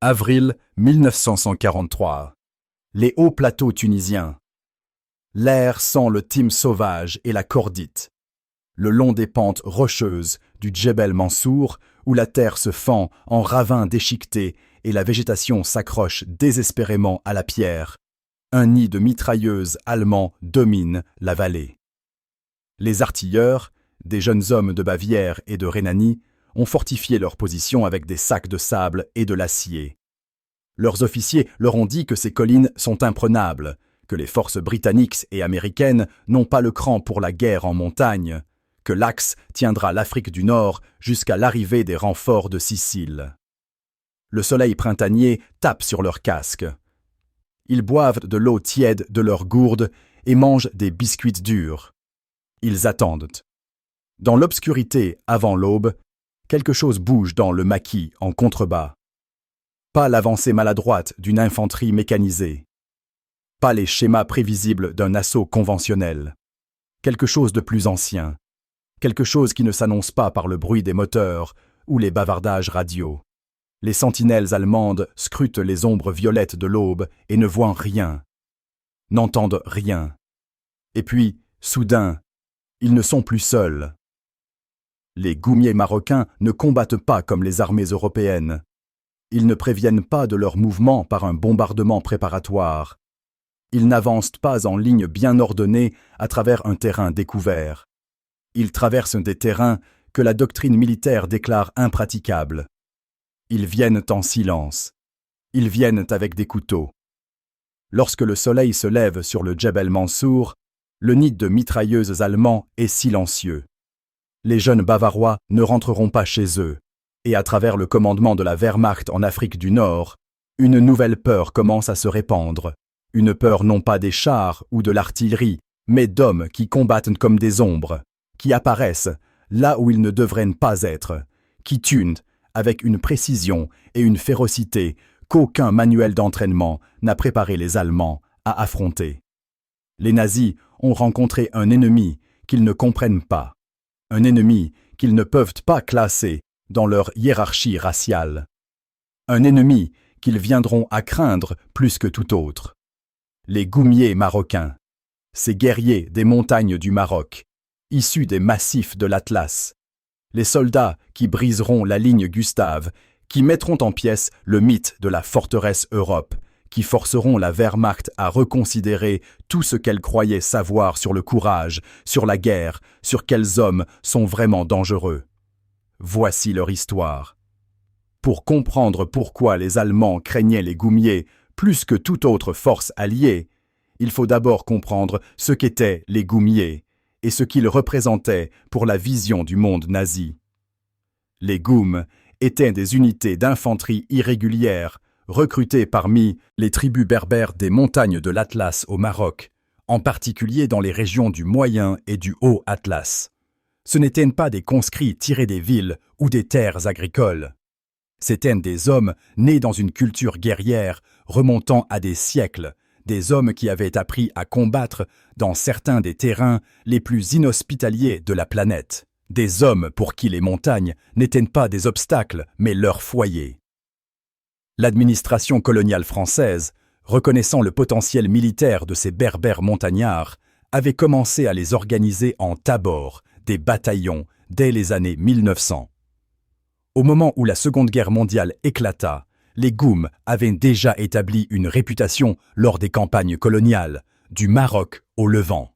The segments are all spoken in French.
Avril 1943. Les hauts plateaux tunisiens. L'air sent le thym sauvage et la cordite. Le long des pentes rocheuses du Djebel Mansour, où la terre se fend en ravins déchiquetés et la végétation s'accroche désespérément à la pierre, un nid de mitrailleuses allemands domine la vallée. Les artilleurs, des jeunes hommes de Bavière et de Rhénanie, ont fortifié leur position avec des sacs de sable et de l'acier. Leurs officiers leur ont dit que ces collines sont imprenables, que les forces britanniques et américaines n'ont pas le cran pour la guerre en montagne, que l'Axe tiendra l'Afrique du Nord jusqu'à l'arrivée des renforts de Sicile. Le soleil printanier tape sur leurs casques. Ils boivent de l'eau tiède de leurs gourdes et mangent des biscuits durs. Ils attendent. Dans l'obscurité avant l'aube, quelque chose bouge dans le maquis en contrebas. Pas l'avancée maladroite d'une infanterie mécanisée. Pas les schémas prévisibles d'un assaut conventionnel. Quelque chose de plus ancien. Quelque chose qui ne s'annonce pas par le bruit des moteurs ou les bavardages radio. Les sentinelles allemandes scrutent les ombres violettes de l'aube et ne voient rien, n'entendent rien. Et puis, soudain, ils ne sont plus seuls. Les goumiers marocains ne combattent pas comme les armées européennes. Ils ne préviennent pas de leur mouvement par un bombardement préparatoire. Ils n'avancent pas en ligne bien ordonnée à travers un terrain découvert. Ils traversent des terrains que la doctrine militaire déclare impraticables. Ils viennent en silence. Ils viennent avec des couteaux. Lorsque le soleil se lève sur le Djebel Mansour, le nid de mitrailleuses allemands est silencieux. Les jeunes Bavarois ne rentreront pas chez eux, et à travers le commandement de la Wehrmacht en Afrique du Nord, une nouvelle peur commence à se répandre. Une peur non pas des chars ou de l'artillerie, mais d'hommes qui combattent comme des ombres, qui apparaissent là où ils ne devraient pas être, qui tuent avec une précision et une férocité qu'aucun manuel d'entraînement n'a préparé les Allemands à affronter. Les nazis ont rencontré un ennemi qu'ils ne comprennent pas, un ennemi qu'ils ne peuvent pas classer dans leur hiérarchie raciale, un ennemi qu'ils viendront à craindre plus que tout autre. Les goumiers marocains, ces guerriers des montagnes du Maroc, issus des massifs de l'Atlas, les soldats qui briseront la ligne Gustave, qui mettront en pièces le mythe de la forteresse Europe, qui forceront la Wehrmacht à reconsidérer tout ce qu'elle croyait savoir sur le courage, sur la guerre, sur quels hommes sont vraiment dangereux. Voici leur histoire. Pour comprendre pourquoi les Allemands craignaient les goumiers plus que toute autre force alliée, il faut d'abord comprendre ce qu'étaient les goumiers et ce qu'ils représentaient pour la vision du monde nazi. Les goums étaient des unités d'infanterie irrégulières recrutées parmi les tribus berbères des montagnes de l'Atlas au Maroc, en particulier dans les régions du Moyen et du Haut Atlas. Ce n'étaient pas des conscrits tirés des villes ou des terres agricoles. C'étaient des hommes nés dans une culture guerrière remontant à des siècles, des hommes qui avaient appris à combattre dans certains des terrains les plus inhospitaliers de la planète, des hommes pour qui les montagnes n'étaient pas des obstacles, mais leur foyer. L'administration coloniale française, reconnaissant le potentiel militaire de ces berbères montagnards, avait commencé à les organiser en tabors, des bataillons, dès les années 1900. Au moment où la Seconde Guerre mondiale éclata, les goums avaient déjà établi une réputation lors des campagnes coloniales, du Maroc au Levant.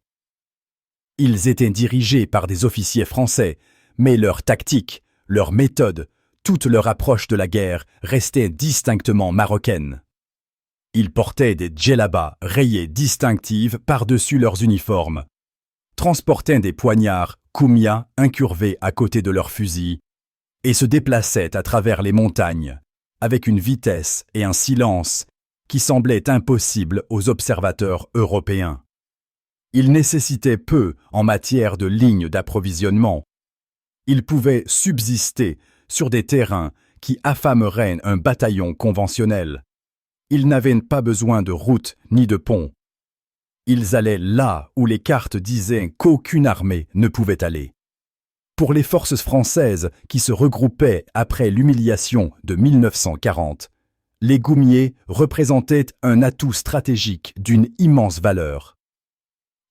Ils étaient dirigés par des officiers français, mais leur tactique, leur méthode, toute leur approche de la guerre restait distinctement marocaine. Ils portaient des djellabas rayés distinctives par-dessus leurs uniformes, transportaient des poignards koumia incurvés à côté de leurs fusils et se déplaçaient à travers les montagnes, avec une vitesse et un silence qui semblaient impossibles aux observateurs européens. Ils nécessitaient peu en matière de lignes d'approvisionnement. Ils pouvaient subsister sur des terrains qui affameraient un bataillon conventionnel. Ils n'avaient pas besoin de routes ni de ponts. Ils allaient là où les cartes disaient qu'aucune armée ne pouvait aller. Pour les forces françaises qui se regroupaient après l'humiliation de 1940, les goumiers représentaient un atout stratégique d'une immense valeur.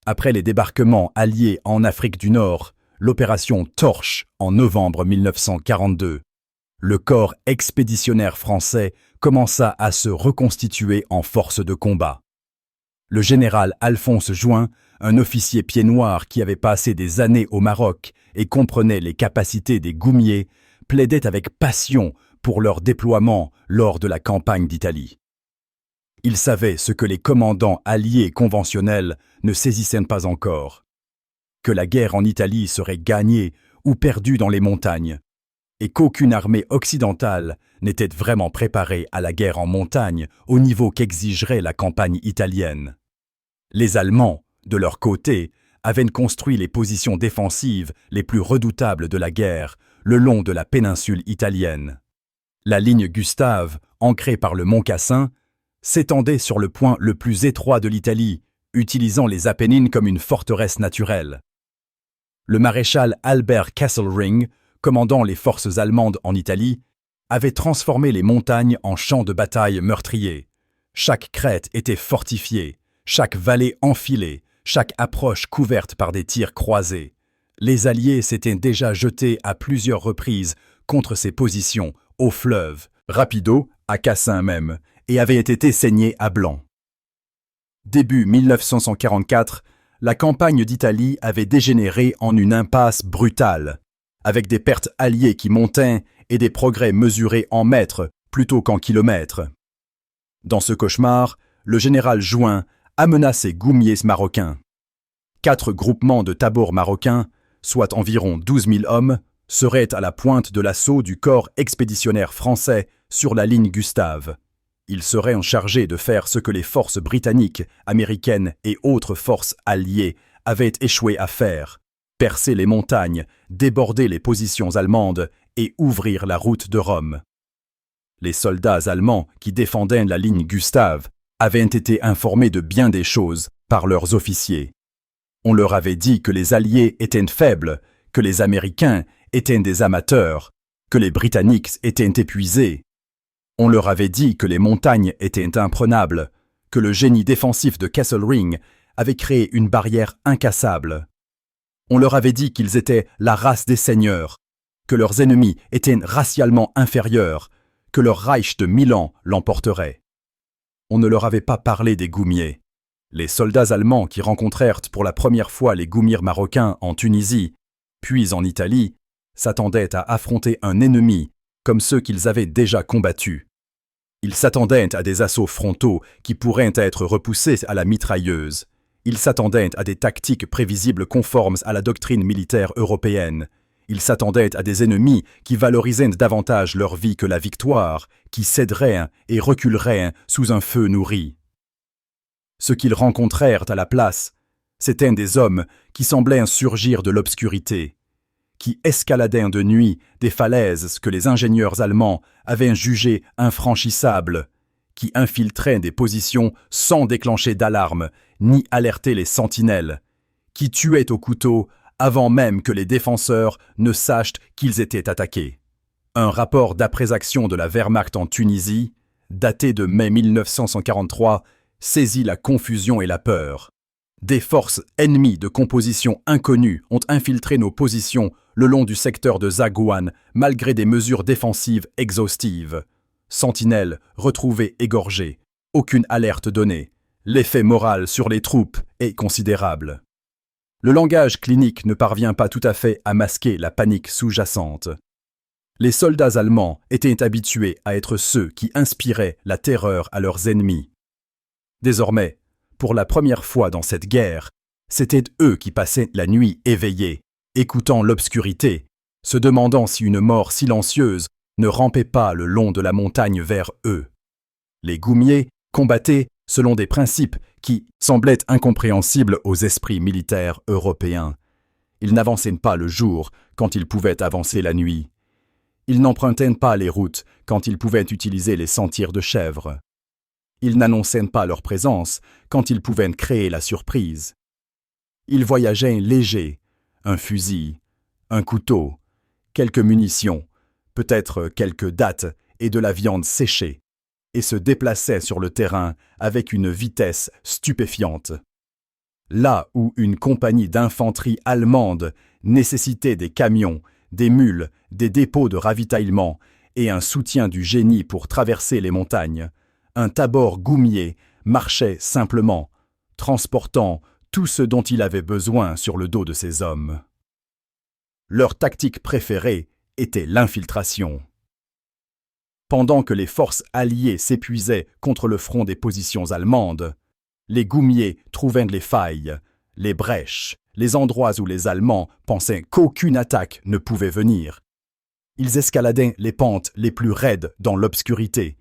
Après les débarquements alliés en Afrique du Nord, l'opération Torche en novembre 1942, le corps expéditionnaire français commença à se reconstituer en force de combat. Le général Alphonse Juin, un officier pied-noir qui avait passé des années au Maroc et comprenait les capacités des goumiers, plaidait avec passion pour leur déploiement lors de la campagne d'Italie. Il savait ce que les commandants alliés conventionnels ne saisissaient pas encore, que la guerre en Italie serait gagnée ou perdue dans les montagnes, et qu'aucune armée occidentale n'était vraiment préparée à la guerre en montagne au niveau qu'exigerait la campagne italienne. Les Allemands, de leur côté, avaient construit les positions défensives les plus redoutables de la guerre le long de la péninsule italienne. La ligne Gustave, ancrée par le mont Cassin, s'étendait sur le point le plus étroit de l'Italie, utilisant les Apennines comme une forteresse naturelle. Le maréchal Albert Kesselring, commandant les forces allemandes en Italie, avait transformé les montagnes en champs de bataille meurtriers. Chaque crête était fortifiée, chaque vallée enfilée, chaque approche couverte par des tirs croisés. Les Alliés s'étaient déjà jetés à plusieurs reprises contre ces positions, au fleuve, Rapido, à Cassin même, et avaient été saignés à blanc. Début 1944, la campagne d'Italie avait dégénéré en une impasse brutale, avec des pertes alliées qui montaient et des progrès mesurés en mètres plutôt qu'en kilomètres. Dans ce cauchemar, le général Juin amena ses goumiers marocains. 4 groupements de tabors marocains, soit environ 12 000 hommes, seraient à la pointe de l'assaut du corps expéditionnaire français sur la ligne Gustave. Ils seraient chargés de faire ce que les forces britanniques, américaines et autres forces alliées avaient échoué à faire: percer les montagnes, déborder les positions allemandes et ouvrir la route de Rome. Les soldats allemands qui défendaient la ligne Gustave avaient été informés de bien des choses par leurs officiers. On leur avait dit que les Alliés étaient faibles, que les Américains étaient des amateurs, que les Britanniques étaient épuisés. On leur avait dit que les montagnes étaient imprenables, que le génie défensif de Kesselring avait créé une barrière incassable. On leur avait dit qu'ils étaient la race des seigneurs, que leurs ennemis étaient racialement inférieurs, que leur Reich de 1000 ans l'emporterait. On ne leur avait pas parlé des goumiers. Les soldats allemands qui rencontrèrent pour la première fois les goumiers marocains en Tunisie, puis en Italie, s'attendaient à affronter un ennemi comme ceux qu'ils avaient déjà combattus. Ils s'attendaient à des assauts frontaux qui pourraient être repoussés à la mitrailleuse. Ils s'attendaient à des tactiques prévisibles conformes à la doctrine militaire européenne. Ils s'attendaient à des ennemis qui valorisaient davantage leur vie que la victoire, qui céderaient et reculeraient sous un feu nourri. Ce qu'ils rencontrèrent à la place, c'étaient des hommes qui semblaient surgir de l'obscurité, qui escaladaient de nuit des falaises que les ingénieurs allemands avaient jugées infranchissables, qui infiltraient des positions sans déclencher d'alarme ni alerter les sentinelles, qui tuaient au couteau avant même que les défenseurs ne sachent qu'ils étaient attaqués. Un rapport d'après-action de la Wehrmacht en Tunisie, daté de mai 1943, saisit la confusion et la peur. Des forces ennemies de composition inconnue ont infiltré nos positions le long du secteur de Zagouane malgré des mesures défensives exhaustives. Sentinelles retrouvées égorgées, aucune alerte donnée. L'effet moral sur les troupes est considérable. Le langage clinique ne parvient pas tout à fait à masquer la panique sous-jacente. Les soldats allemands étaient habitués à être ceux qui inspiraient la terreur à leurs ennemis. Désormais, pour la première fois dans cette guerre, c'étaient eux qui passaient la nuit éveillés, écoutant l'obscurité, se demandant si une mort silencieuse ne rampait pas le long de la montagne vers eux. Les goumiers combattaient selon des principes qui semblaient incompréhensibles aux esprits militaires européens. Ils n'avançaient pas le jour quand ils pouvaient avancer la nuit. Ils n'empruntaient pas les routes quand ils pouvaient utiliser les sentiers de chèvres. Ils n'annonçaient pas leur présence quand ils pouvaient créer la surprise. Ils voyageaient légers, un fusil, un couteau, quelques munitions, peut-être quelques dattes et de la viande séchée. et se déplaçaient sur le terrain avec une vitesse stupéfiante. Là où une compagnie d'infanterie allemande nécessitait des camions, des mules, des dépôts de ravitaillement et un soutien du génie pour traverser les montagnes, un tabor goumier marchait simplement, transportant tout ce dont il avait besoin sur le dos de ses hommes. Leur tactique préférée était l'infiltration. Pendant que les forces alliées s'épuisaient contre le front des positions allemandes, les goumiers trouvaient les failles, les brèches, les endroits où les Allemands pensaient qu'aucune attaque ne pouvait venir. Ils escaladaient les pentes les plus raides dans l'obscurité.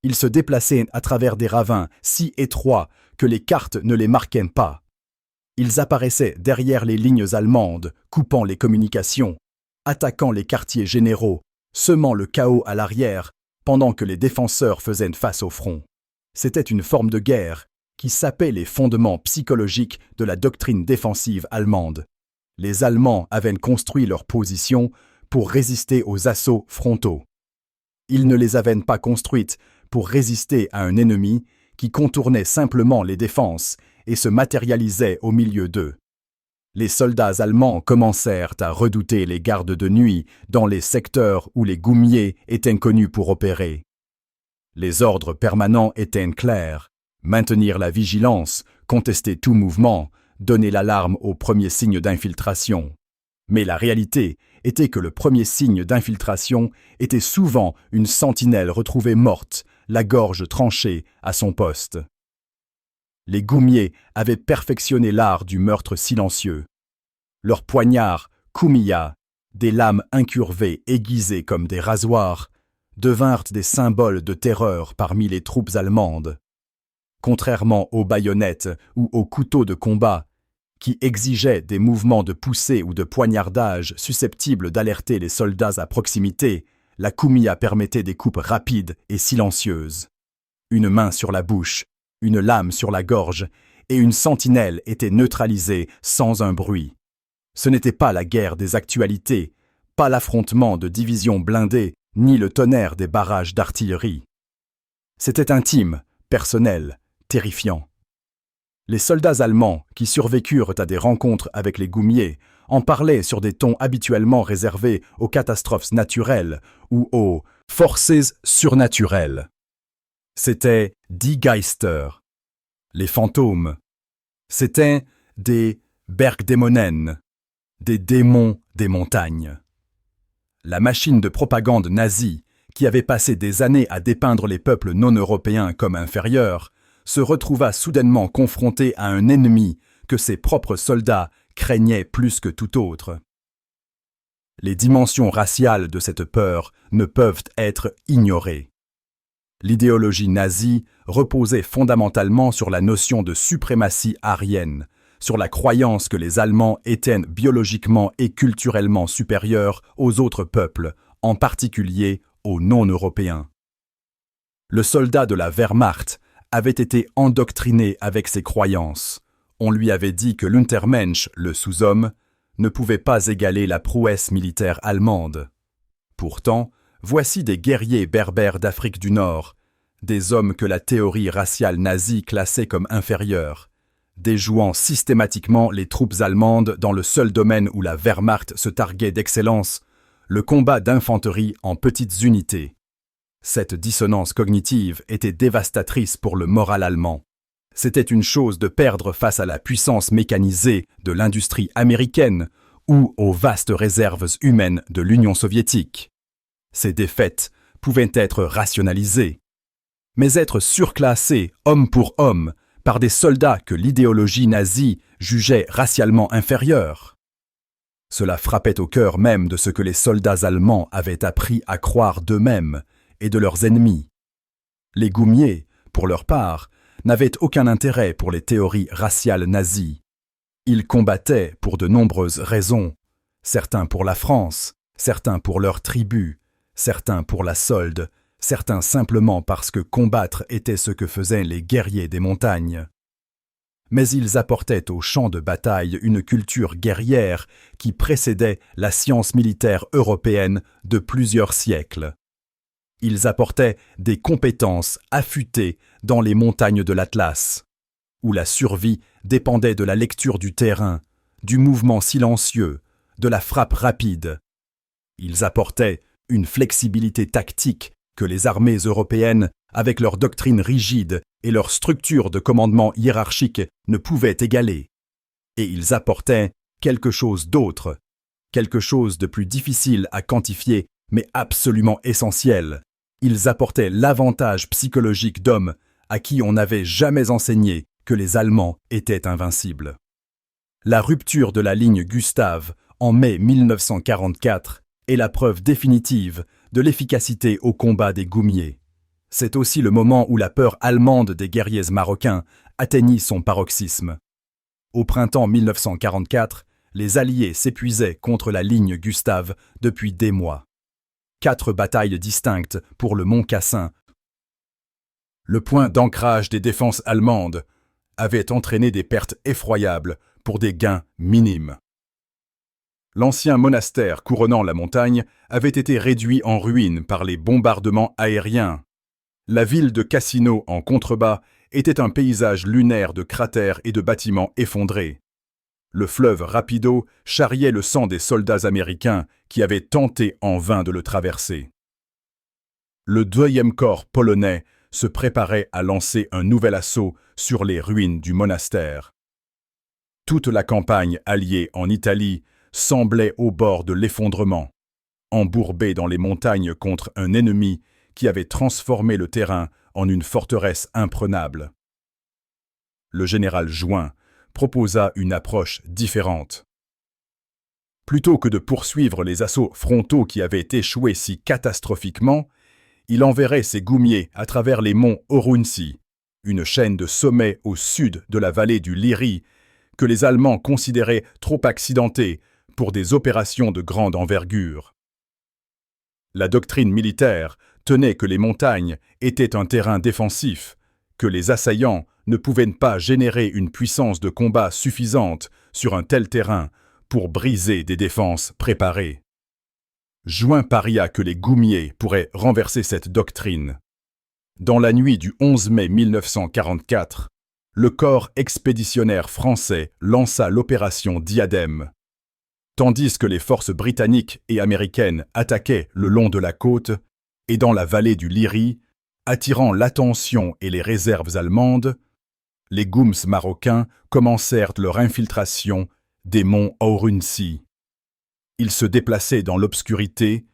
Ils se déplaçaient à travers des ravins si étroits que les cartes ne les marquaient pas. Ils apparaissaient derrière les lignes allemandes, coupant les communications, attaquant les quartiers généraux, semant le chaos à l'arrière, pendant que les défenseurs faisaient face au front. C'était une forme de guerre qui sapait les fondements psychologiques de la doctrine défensive allemande. Les Allemands avaient construit leur position pour résister aux assauts frontaux. Ils ne les avaient pas construites pour résister à un ennemi qui contournait simplement les défenses et se matérialisait au milieu d'eux. Les soldats allemands commencèrent à redouter les gardes de nuit dans les secteurs où les goumiers étaient connus pour opérer. Les ordres permanents étaient clairs: maintenir la vigilance, contester tout mouvement, donner l'alarme au premier signe d'infiltration. Mais la réalité était que le premier signe d'infiltration était souvent une sentinelle retrouvée morte, la gorge tranchée à son poste. Les goumiers avaient perfectionné l'art du meurtre silencieux. Leurs poignards, kumiya, des lames incurvées aiguisées comme des rasoirs, devinrent des symboles de terreur parmi les troupes allemandes. Contrairement aux baïonnettes ou aux couteaux de combat, qui exigeaient des mouvements de poussée ou de poignardage susceptibles d'alerter les soldats à proximité, la kumiya permettait des coupes rapides et silencieuses. Une main sur la bouche, une lame sur la gorge, et une sentinelle était neutralisée sans un bruit. Ce n'était pas la guerre des actualités, pas l'affrontement de divisions blindées, ni le tonnerre des barrages d'artillerie. C'était intime, personnel, terrifiant. Les soldats allemands qui survécurent à des rencontres avec les goumiers en parlaient sur des tons habituellement réservés aux catastrophes naturelles ou aux forces surnaturelles. C'étaient die Geister, les fantômes. C'étaient des Bergdämonen, des démons des montagnes. La machine de propagande nazie, qui avait passé des années à dépeindre les peuples non européens comme inférieurs, se retrouva soudainement confrontée à un ennemi que ses propres soldats craignaient plus que tout autre. Les dimensions raciales de cette peur ne peuvent être ignorées. L'idéologie nazie reposait fondamentalement sur la notion de suprématie aryenne, sur la croyance que les Allemands étaient biologiquement et culturellement supérieurs aux autres peuples, en particulier aux non-européens. Le soldat de la Wehrmacht avait été endoctriné avec ces croyances. On lui avait dit que l'Untermensch, le sous-homme, ne pouvait pas égaler la prouesse militaire allemande. Pourtant, voici des guerriers berbères d'Afrique du Nord, des hommes que la théorie raciale nazie classait comme inférieurs, déjouant systématiquement les troupes allemandes dans le seul domaine où la Wehrmacht se targuait d'excellence, le combat d'infanterie en petites unités. Cette dissonance cognitive était dévastatrice pour le moral allemand. C'était une chose de perdre face à la puissance mécanisée de l'industrie américaine ou aux vastes réserves humaines de l'Union soviétique. Ces défaites pouvaient être rationalisées, mais être surclassées homme pour homme par des soldats que l'idéologie nazie jugeait racialement inférieurs. Cela frappait au cœur même de ce que les soldats allemands avaient appris à croire d'eux-mêmes et de leurs ennemis. Les goumiers, pour leur part, n'avaient aucun intérêt pour les théories raciales nazies. Ils combattaient pour de nombreuses raisons, certains pour la France, certains pour leur tribu, certains pour la solde, certains simplement parce que combattre était ce que faisaient les guerriers des montagnes. Mais ils apportaient au champ de bataille une culture guerrière qui précédait la science militaire européenne de plusieurs siècles. Ils apportaient des compétences affûtées dans les montagnes de l'Atlas, où la survie dépendait de la lecture du terrain, du mouvement silencieux, de la frappe rapide. Ils apportaient une flexibilité tactique que les armées européennes, avec leur doctrine rigide et leur structure de commandement hiérarchique, ne pouvaient égaler. Et ils apportaient quelque chose d'autre, quelque chose de plus difficile à quantifier, mais absolument essentiel. Ils apportaient l'avantage psychologique d'hommes à qui on n'avait jamais enseigné que les Allemands étaient invincibles. La rupture de la ligne Gustave en mai 1944 est la preuve définitive de l'efficacité au combat des goumiers. C'est aussi le moment où la peur allemande des guerriers marocains atteignit son paroxysme. Au printemps 1944, les Alliés s'épuisaient contre la ligne Gustave depuis des mois. 4 batailles distinctes pour le mont Cassin. Le point d'ancrage des défenses allemandes avait entraîné des pertes effroyables pour des gains minimes. L'ancien monastère couronnant la montagne avait été réduit en ruine par les bombardements aériens. La ville de Cassino en contrebas était un paysage lunaire de cratères et de bâtiments effondrés. Le fleuve Rapido charriait le sang des soldats américains qui avaient tenté en vain de le traverser. Le 2e corps polonais se préparait à lancer un nouvel assaut sur les ruines du monastère. Toute la campagne alliée en Italie semblait au bord de l'effondrement, embourbée dans les montagnes contre un ennemi qui avait transformé le terrain en une forteresse imprenable. Le général Juin proposa une approche différente. Plutôt que de poursuivre les assauts frontaux qui avaient échoué si catastrophiquement, il enverrait ses goumiers à travers les monts Orunsi, une chaîne de sommets au sud de la vallée du Liri, que les Allemands considéraient trop accidentée pour des opérations de grande envergure. La doctrine militaire tenait que les montagnes étaient un terrain défensif, que les assaillants ne pouvaient pas générer une puissance de combat suffisante sur un tel terrain pour briser des défenses préparées. Juin paria que les goumiers pourraient renverser cette doctrine. Dans la nuit du 11 mai 1944, le corps expéditionnaire français lança l'opération Diadème. Tandis que les forces britanniques et américaines attaquaient le long de la côte et dans la vallée du Liri, attirant l'attention et les réserves allemandes, les Goums marocains commencèrent leur infiltration des monts Orunsi. Ils se déplaçaient dans l'obscurité,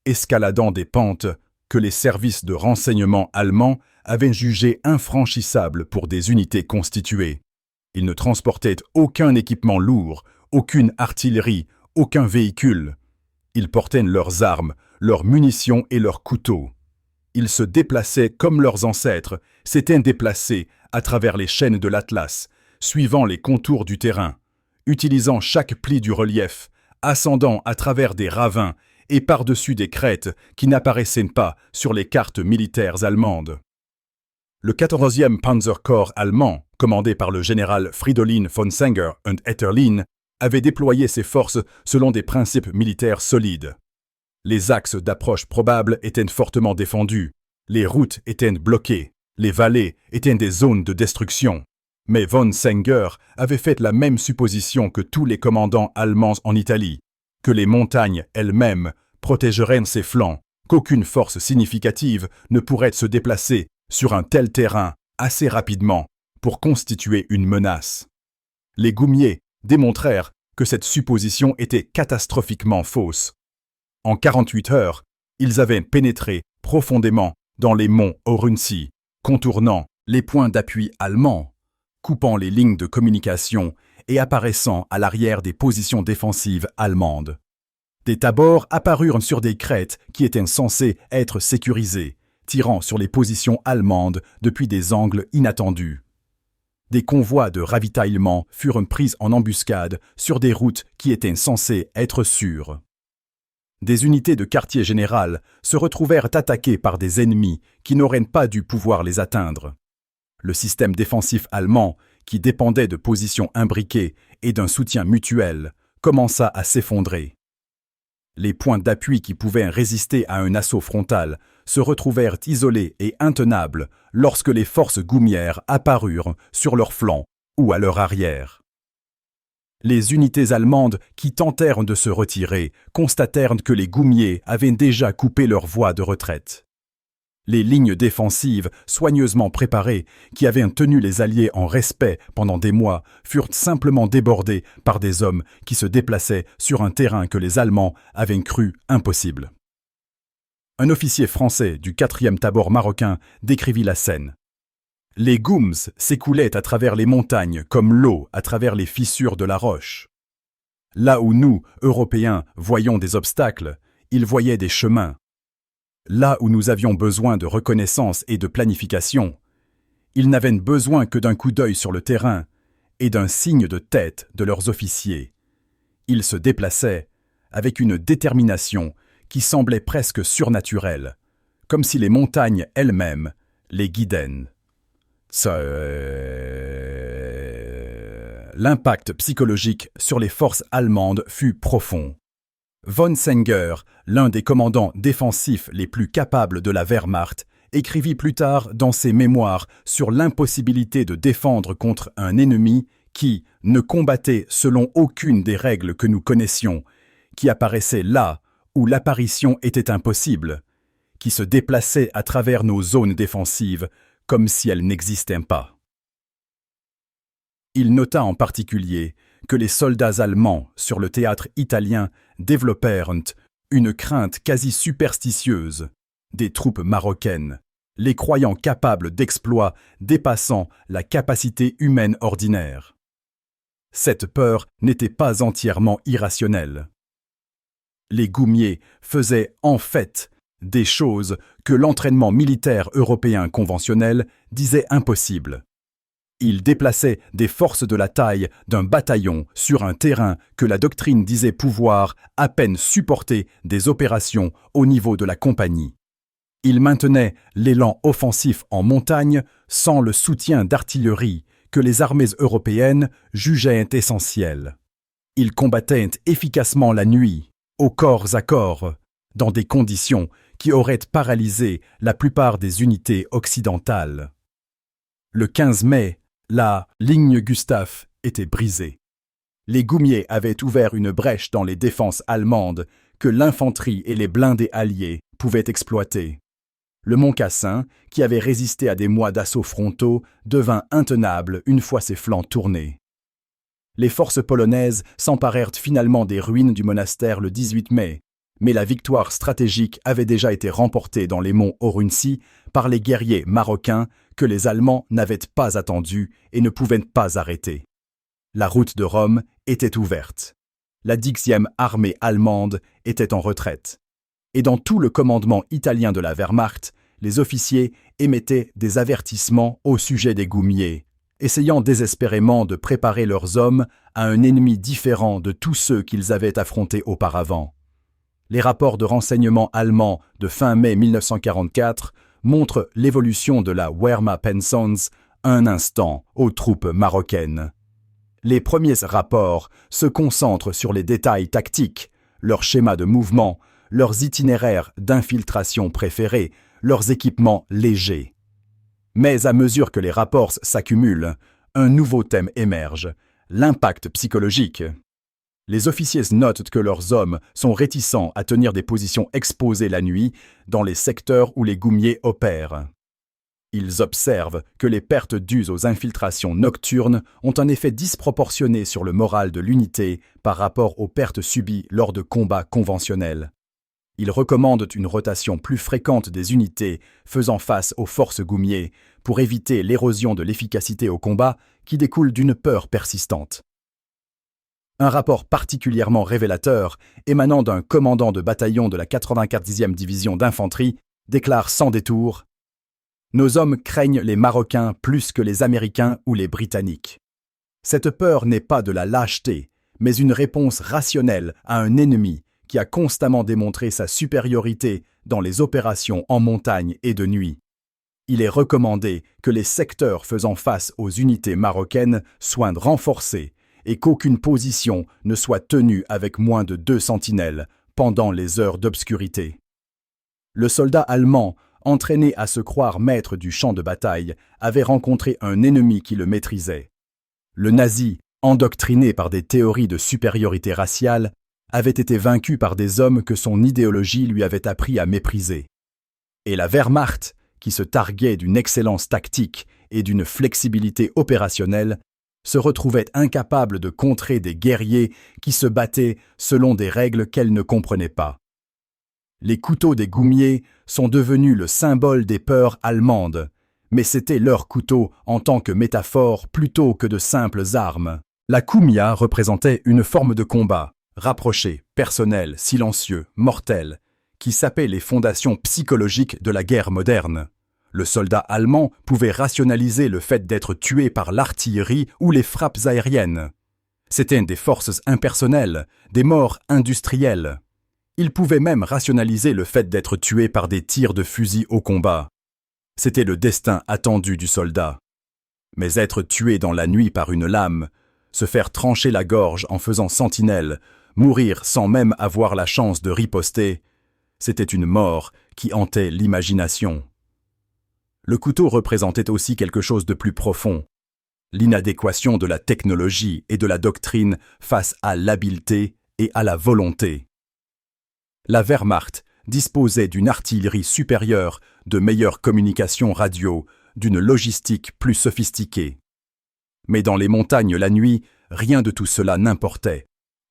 escaladant des pentes que les services de renseignement allemands avaient jugées infranchissables pour des unités constituées. Ils ne transportaient aucun équipement lourd, aucune artillerie, aucun véhicule. Ils portaient leurs armes, leurs munitions et leurs couteaux. Ils se déplaçaient comme leurs ancêtres s'étaient déplacés à travers les chaînes de l'Atlas, suivant les contours du terrain, utilisant chaque pli du relief, ascendant à travers des ravins et par-dessus des crêtes qui n'apparaissaient pas sur les cartes militaires allemandes. Le 14e Panzerkorps allemand, commandé par le général Fridolin von Senger und Etterlin, avait déployé ses forces selon des principes militaires solides. Les axes d'approche probables étaient fortement défendus, les routes étaient bloquées, les vallées étaient des zones de destruction. Mais von Senger avait fait la même supposition que tous les commandants allemands en Italie, que les montagnes elles-mêmes protégeraient ses flancs, qu'aucune force significative ne pourrait se déplacer sur un tel terrain assez rapidement pour constituer une menace. Les goumiers démontrèrent que cette supposition était catastrophiquement fausse. En 48 heures, ils avaient pénétré profondément dans les monts Orunsi, contournant les points d'appui allemands, coupant les lignes de communication et apparaissant à l'arrière des positions défensives allemandes. Des tabors apparurent sur des crêtes qui étaient censées être sécurisées, tirant sur les positions allemandes depuis des angles inattendus. Des convois de ravitaillement furent pris en embuscade sur des routes qui étaient censées être sûres. Des unités de quartier général se retrouvèrent attaquées par des ennemis qui n'auraient pas dû pouvoir les atteindre. Le système défensif allemand, qui dépendait de positions imbriquées et d'un soutien mutuel, commença à s'effondrer. Les points d'appui qui pouvaient résister à un assaut frontal se retrouvèrent isolés et intenables lorsque les forces goumières apparurent sur leur flanc ou à leur arrière. Les unités allemandes qui tentèrent de se retirer constatèrent que les goumiers avaient déjà coupé leur voie de retraite. Les lignes défensives, soigneusement préparées, qui avaient tenu les Alliés en respect pendant des mois, furent simplement débordées par des hommes qui se déplaçaient sur un terrain que les Allemands avaient cru impossible. Un officier français du 4e tabor marocain décrivit la scène. Les Goums s'écoulaient à travers les montagnes comme l'eau à travers les fissures de la roche. Là où nous, Européens, voyions des obstacles, ils voyaient des chemins. Là où nous avions besoin de reconnaissance et de planification, ils n'avaient besoin que d'un coup d'œil sur le terrain et d'un signe de tête de leurs officiers. Ils se déplaçaient avec une détermination qui semblait presque surnaturelle, comme si les montagnes elles-mêmes les guidaient. L'impact psychologique sur les forces allemandes fut profond. Von Senger, l'un des commandants défensifs les plus capables de la Wehrmacht, écrivit plus tard dans ses mémoires sur l'impossibilité de défendre contre un ennemi qui ne combattait selon aucune des règles que nous connaissions, qui apparaissait là où l'apparition était impossible, qui se déplaçait à travers nos zones défensives comme si elles n'existaient pas. Il nota en particulier que les soldats allemands sur le théâtre italien développèrent une crainte quasi superstitieuse des troupes marocaines, les croyant capables d'exploits dépassant la capacité humaine ordinaire. Cette peur n'était pas entièrement irrationnelle. Les goumiers faisaient en fait des choses que l'entraînement militaire européen conventionnel disait impossibles. Ils déplaçaient des forces de la taille d'un bataillon sur un terrain que la doctrine disait pouvoir à peine supporter des opérations au niveau de la compagnie. Ils maintenaient l'élan offensif en montagne sans le soutien d'artillerie que les armées européennes jugeaient essentiel. Ils combattaient efficacement la nuit, au corps à corps, dans des conditions qui auraient paralysé la plupart des unités occidentales. Le 15 mai, la ligne Gustave était brisée. Les goumiers avaient ouvert une brèche dans les défenses allemandes que l'infanterie et les blindés alliés pouvaient exploiter. Le mont Cassin, qui avait résisté à des mois d'assauts frontaux, devint intenable une fois ses flancs tournés. Les forces polonaises s'emparèrent finalement des ruines du monastère le 18 mai, mais la victoire stratégique avait déjà été remportée dans les monts Orunsi par les guerriers marocains que les Allemands n'avaient pas attendus et ne pouvaient pas arrêter. La route de Rome était ouverte. La 10e armée allemande était en retraite. Et dans tout le commandement italien de la Wehrmacht, les officiers émettaient des avertissements au sujet des goumiers, essayant désespérément de préparer leurs hommes à un ennemi différent de tous ceux qu'ils avaient affrontés auparavant. Les rapports de renseignement allemands de fin mai 1944 montrent l'évolution de la Wehrmachtpensions un instant aux troupes marocaines. Les premiers rapports se concentrent sur les détails tactiques, leurs schémas de mouvement, leurs itinéraires d'infiltration préférés, leurs équipements légers. Mais à mesure que les rapports s'accumulent, un nouveau thème émerge, l'impact psychologique. Les officiers notent que leurs hommes sont réticents à tenir des positions exposées la nuit dans les secteurs où les goumiers opèrent. Ils observent que les pertes dues aux infiltrations nocturnes ont un effet disproportionné sur le moral de l'unité par rapport aux pertes subies lors de combats conventionnels. Ils recommandent une rotation plus fréquente des unités faisant face aux forces goumiers pour éviter l'érosion de l'efficacité au combat qui découle d'une peur persistante. Un rapport particulièrement révélateur, émanant d'un commandant de bataillon de la 94e division d'infanterie, déclare sans détour « Nos hommes craignent les Marocains plus que les Américains ou les Britanniques. Cette peur n'est pas de la lâcheté, mais une réponse rationnelle à un ennemi qui a constamment démontré sa supériorité dans les opérations en montagne et de nuit. Il est recommandé que les secteurs faisant face aux unités marocaines soient renforcés et qu'aucune position ne soit tenue avec moins de 2 sentinelles pendant les heures d'obscurité. Le soldat allemand, entraîné à se croire maître du champ de bataille, avait rencontré un ennemi qui le maîtrisait. Le nazi, endoctriné par des théories de supériorité raciale, avait été vaincu par des hommes que son idéologie lui avait appris à mépriser. Et la Wehrmacht, qui se targuait d'une excellence tactique et d'une flexibilité opérationnelle, se retrouvait incapable de contrer des guerriers qui se battaient selon des règles qu'elle ne comprenait pas. Les couteaux des goumiers sont devenus le symbole des peurs allemandes, mais c'était leur couteau en tant que métaphore plutôt que de simples armes. La koumia représentait une forme de combat, rapproché, personnel, silencieux, mortel, qui sapait les fondations psychologiques de la guerre moderne. Le soldat allemand pouvait rationaliser le fait d'être tué par l'artillerie ou les frappes aériennes. C'étaient des forces impersonnelles, des morts industrielles. Il pouvait même rationaliser le fait d'être tué par des tirs de fusil au combat. C'était le destin attendu du soldat. Mais être tué dans la nuit par une lame, se faire trancher la gorge en faisant sentinelle, mourir sans même avoir la chance de riposter, c'était une mort qui hantait l'imagination. Le couteau représentait aussi quelque chose de plus profond, l'inadéquation de la technologie et de la doctrine face à l'habileté et à la volonté. La Wehrmacht disposait d'une artillerie supérieure, de meilleures communications radio, d'une logistique plus sophistiquée. Mais dans les montagnes la nuit, rien de tout cela n'importait.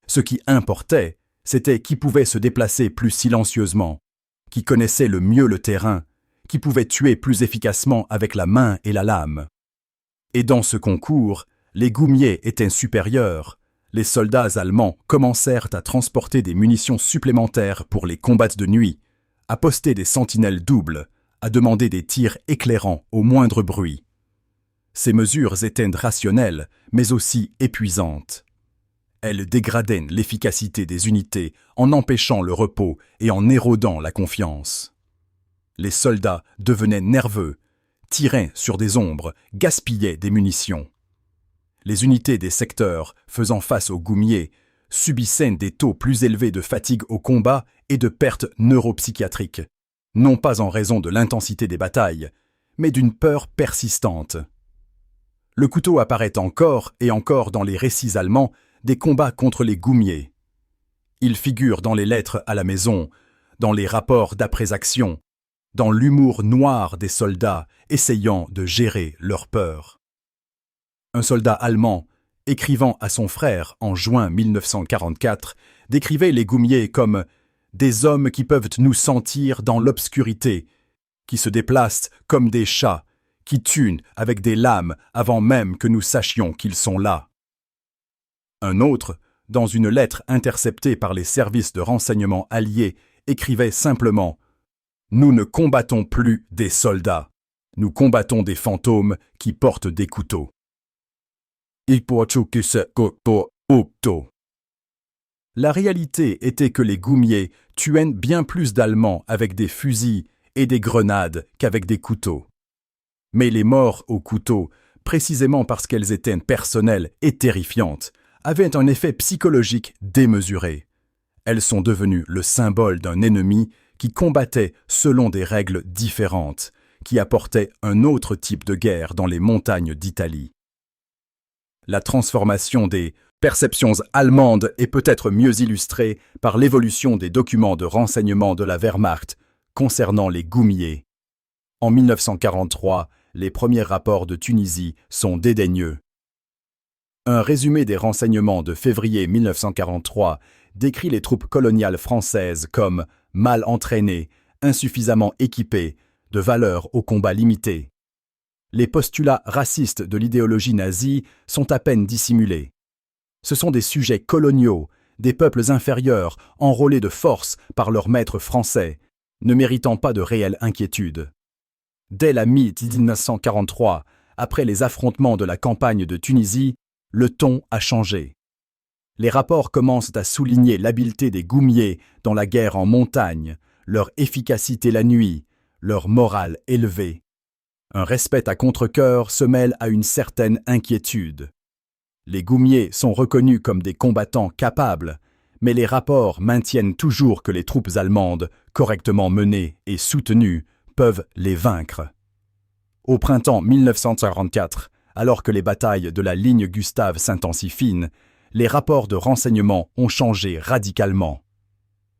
Ce qui importait, c'était qui pouvait se déplacer plus silencieusement, qui connaissait le mieux le terrain, qui pouvait tuer plus efficacement avec la main et la lame. Et dans ce concours, les goumiers étaient supérieurs. Les soldats allemands commencèrent à transporter des munitions supplémentaires pour les combats de nuit, à poster des sentinelles doubles, à demander des tirs éclairants au moindre bruit. Ces mesures étaient rationnelles, mais aussi épuisantes. Elles dégradaient l'efficacité des unités en empêchant le repos et en érodant la confiance. Les soldats devenaient nerveux, tiraient sur des ombres, gaspillaient des munitions. Les unités des secteurs faisant face aux goumiers subissaient des taux plus élevés de fatigue au combat et de pertes neuropsychiatriques, non pas en raison de l'intensité des batailles, mais d'une peur persistante. Le couteau apparaît encore et encore dans les récits allemands des combats contre les goumiers. Il figure dans les lettres à la maison, dans les rapports d'après-action, dans l'humour noir des soldats essayant de gérer leur peur. Un soldat allemand, écrivant à son frère en juin 1944, décrivait les goumiers comme « des hommes qui peuvent nous sentir dans l'obscurité, qui se déplacent comme des chats, qui tuent avec des lames avant même que nous sachions qu'ils sont là. » Un autre, dans une lettre interceptée par les services de renseignement alliés, écrivait simplement « Nous ne combattons plus des soldats, nous combattons des fantômes qui portent des couteaux. » La réalité était que les goumiers tuaient bien plus d'Allemands avec des fusils et des grenades qu'avec des couteaux. Mais les morts au couteau, précisément parce qu'elles étaient personnelles et terrifiantes, avaient un effet psychologique démesuré. Elles sont devenues le symbole d'un ennemi qui combattait selon des règles différentes, qui apportait un autre type de guerre dans les montagnes d'Italie. La transformation des perceptions allemandes est peut-être mieux illustrée par l'évolution des documents de renseignement de la Wehrmacht concernant les goumiers. En 1943, les premiers rapports de Tunisie sont dédaigneux. Un résumé des renseignements de février 1943 décrit les troupes coloniales françaises comme mal entraînées, insuffisamment équipées, de valeur au combat limité. Les postulats racistes de l'idéologie nazie sont à peine dissimulés. Ce sont des sujets coloniaux, des peuples inférieurs, enrôlés de force par leurs maîtres français, ne méritant pas de réelle inquiétude. Dès la mi-1943, après les affrontements de la campagne de Tunisie, le ton a changé. Les rapports commencent à souligner l'habileté des goumiers dans la guerre en montagne, leur efficacité la nuit, leur morale élevée. Un respect à contre-cœur se mêle à une certaine inquiétude. Les goumiers sont reconnus comme des combattants capables, mais les rapports maintiennent toujours que les troupes allemandes, correctement menées et soutenues, peuvent les vaincre. Au printemps 1944, alors que les batailles de la ligne Gustave s'intensifient, les rapports de renseignement ont changé radicalement.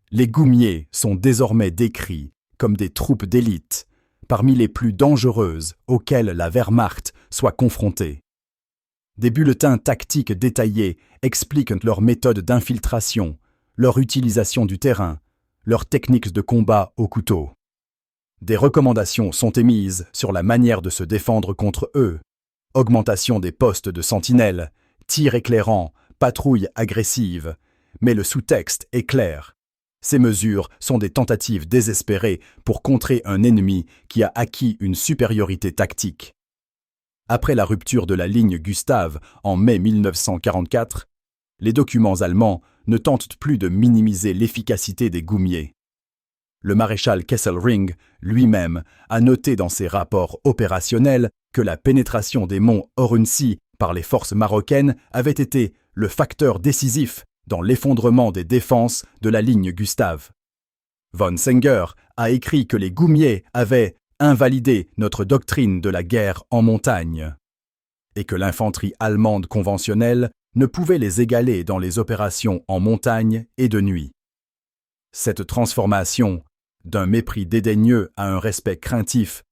Les Goumiers sont désormais décrits comme des troupes d'élite, parmi les plus dangereuses auxquelles la Wehrmacht soit confrontée. Des bulletins tactiques détaillés expliquent leurs méthodes d'infiltration, leur utilisation du terrain, leurs techniques de combat au couteau. Des recommandations sont émises sur la manière de se défendre contre eux: augmentation des postes de sentinelles, tirs éclairants, patrouilles agressives, mais le sous-texte est clair. Ces mesures sont des tentatives désespérées pour contrer un ennemi qui a acquis une supériorité tactique. Après la rupture de la ligne Gustave en mai 1944, les documents allemands ne tentent plus de minimiser l'efficacité des Goumiers. Le maréchal Kesselring, lui-même, a noté dans ses rapports opérationnels que la pénétration des monts Orunsi par les forces marocaines avait été le facteur décisif dans l'effondrement des défenses de la ligne Gustave. Von Senger a écrit que les Goumiers avaient invalidé notre doctrine de la guerre en montagne et que l'infanterie allemande conventionnelle ne pouvait les égaler dans les opérations en montagne et de nuit. Cette transformation, d'un mépris dédaigneux à un respect craintif,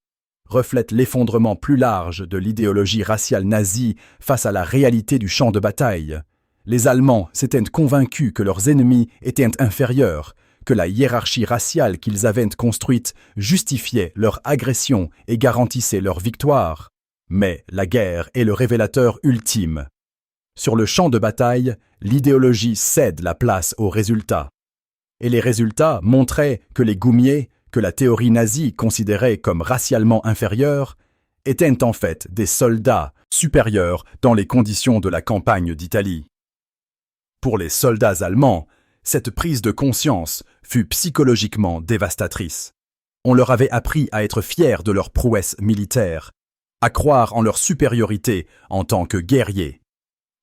reflète l'effondrement plus large de l'idéologie raciale nazie face à la réalité du champ de bataille. Les Allemands s'étaient convaincus que leurs ennemis étaient inférieurs, que la hiérarchie raciale qu'ils avaient construite justifiait leur agression et garantissait leur victoire. Mais la guerre est le révélateur ultime. Sur le champ de bataille, l'idéologie cède la place aux résultats. Et les résultats montraient que les Goumiers, que la théorie nazie considérait comme racialement inférieurs, étaient en fait des soldats supérieurs dans les conditions de la campagne d'Italie. Pour les soldats allemands, cette prise de conscience fut psychologiquement dévastatrice. On leur avait appris à être fiers de leur prouesse militaire, à croire en leur supériorité en tant que guerriers.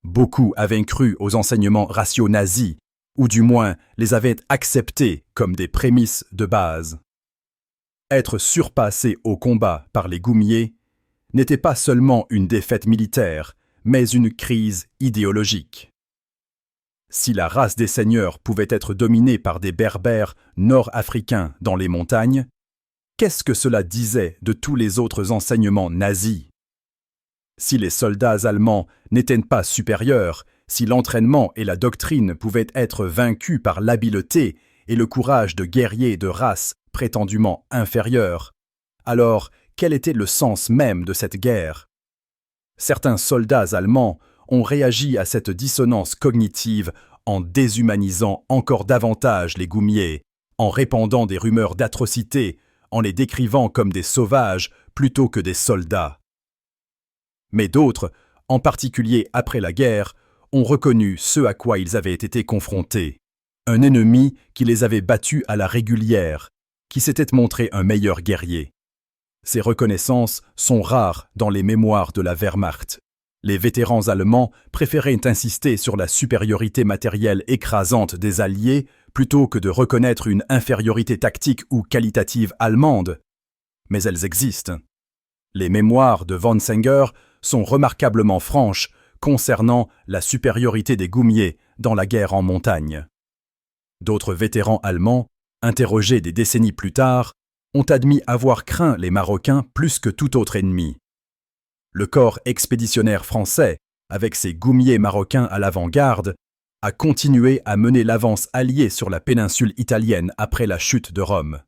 Beaucoup avaient cru aux enseignements raciaux nazis, ou du moins les avaient acceptés comme des prémices de base. Être surpassé au combat par les Goumiers n'était pas seulement une défaite militaire, mais une crise idéologique. Si la race des seigneurs pouvait être dominée par des berbères nord-africains dans les montagnes, qu'est-ce que cela disait de tous les autres enseignements nazis? Si les soldats allemands n'étaient pas supérieurs, si l'entraînement et la doctrine pouvaient être vaincus par l'habileté et le courage de guerriers de race prétendument inférieure, alors quel était le sens même de cette guerre? Certains soldats allemands ont réagi à cette dissonance cognitive en déshumanisant encore davantage les Goumiers, en répandant des rumeurs d'atrocités, en les décrivant comme des sauvages plutôt que des soldats. Mais d'autres, en particulier après la guerre, ont reconnu ce à quoi ils avaient été confrontés, un ennemi qui les avait battus à la régulière, qui s'était montré un meilleur guerrier. Ces reconnaissances sont rares dans les mémoires de la Wehrmacht. Les vétérans allemands préféraient insister sur la supériorité matérielle écrasante des Alliés plutôt que de reconnaître une infériorité tactique ou qualitative allemande. Mais elles existent. Les mémoires de von Senger sont remarquablement franches concernant la supériorité des Goumiers dans la guerre en montagne. D'autres vétérans allemands, interrogés des décennies plus tard, ont admis avoir craint les Marocains plus que tout autre ennemi. Le corps expéditionnaire français, avec ses Goumiers marocains à l'avant-garde, a continué à mener l'avance alliée sur la péninsule italienne après la chute de Rome.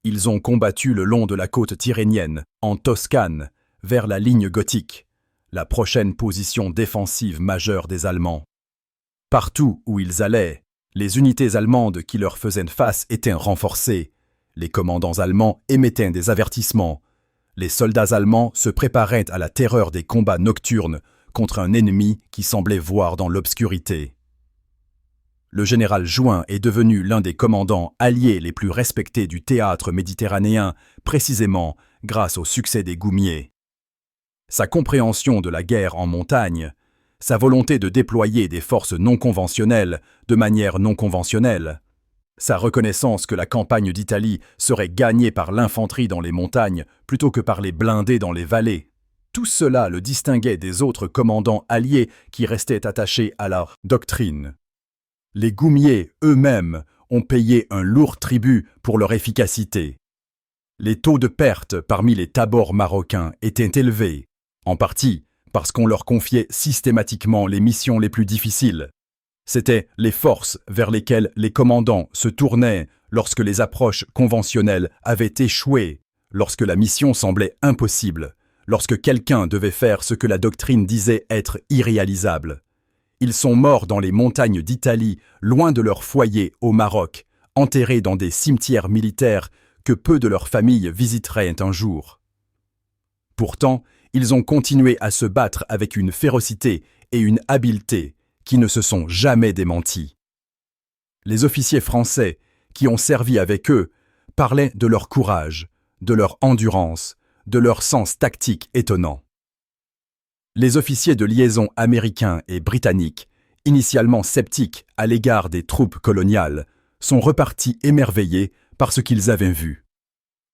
Ils ont combattu le long de la côte tyrrhénienne, en Toscane, vers la ligne gothique, la prochaine position défensive majeure des Allemands. Partout où ils allaient, les unités allemandes qui leur faisaient face étaient renforcées, les commandants allemands émettaient des avertissements, les soldats allemands se préparaient à la terreur des combats nocturnes contre un ennemi qui semblait voir dans l'obscurité. Le général Juin est devenu l'un des commandants alliés les plus respectés du théâtre méditerranéen, précisément grâce au succès des Goumiers. Sa compréhension de la guerre en montagne, sa volonté de déployer des forces non conventionnelles de manière non conventionnelle, sa reconnaissance que la campagne d'Italie serait gagnée par l'infanterie dans les montagnes plutôt que par les blindés dans les vallées. Tout cela le distinguait des autres commandants alliés qui restaient attachés à leur doctrine. Les Goumiers eux-mêmes ont payé un lourd tribut pour leur efficacité. Les taux de perte parmi les tabors marocains étaient élevés, en partie parce qu'on leur confiait systématiquement les missions les plus difficiles. C'étaient les forces vers lesquelles les commandants se tournaient lorsque les approches conventionnelles avaient échoué, lorsque la mission semblait impossible, lorsque quelqu'un devait faire ce que la doctrine disait être irréalisable. Ils sont morts dans les montagnes d'Italie, loin de leur foyer au Maroc, enterrés dans des cimetières militaires que peu de leurs familles visiteraient un jour. Pourtant, ils ont continué à se battre avec une férocité et une habileté qui ne se sont jamais démentis. Les officiers français qui ont servi avec eux parlaient de leur courage, de leur endurance, de leur sens tactique étonnant. Les officiers de liaison américains et britanniques, initialement sceptiques à l'égard des troupes coloniales, sont repartis émerveillés par ce qu'ils avaient vu.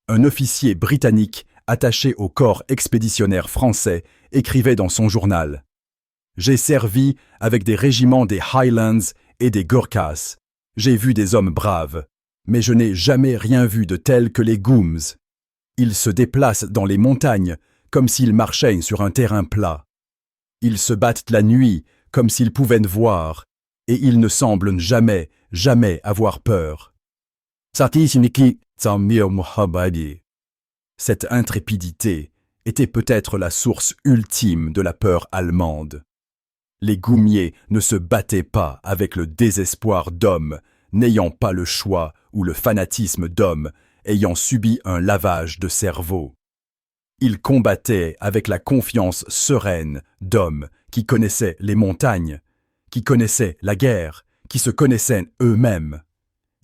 Un officier britannique attaché au corps expéditionnaire français écrivait dans son journal « J'ai servi avec des régiments des Highlands et des Gurkhas. J'ai vu des hommes braves, mais je n'ai jamais rien vu de tel que les Gooms. Ils se déplacent dans les montagnes comme s'ils marchaient sur un terrain plat. Ils se battent la nuit comme s'ils pouvaient voir, et ils ne semblent jamais avoir peur. » Cette intrépidité était peut-être la source ultime de la peur allemande. Les Goumiers ne se battaient pas avec le désespoir d'hommes n'ayant pas le choix ou le fanatisme d'hommes ayant subi un lavage de cerveau. Ils combattaient avec la confiance sereine d'hommes qui connaissaient les montagnes, qui connaissaient la guerre, qui se connaissaient eux-mêmes.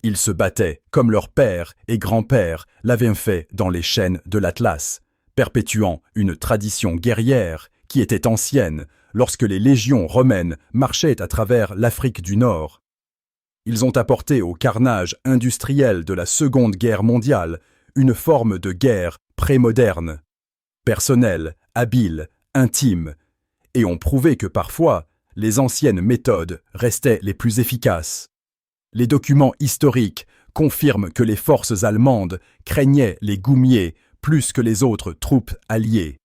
Ils se battaient comme leurs pères et grands-pères l'avaient fait dans les chaînes de l'Atlas, perpétuant une tradition guerrière qui était ancienne lorsque les légions romaines marchaient à travers l'Afrique du Nord. Ils ont apporté au carnage industriel de la Seconde Guerre mondiale une forme de guerre prémoderne, personnelle, habile, intime, et ont prouvé que parfois les anciennes méthodes restaient les plus efficaces. Les documents historiques confirment que les forces allemandes craignaient les Goumiers plus que les autres troupes alliées.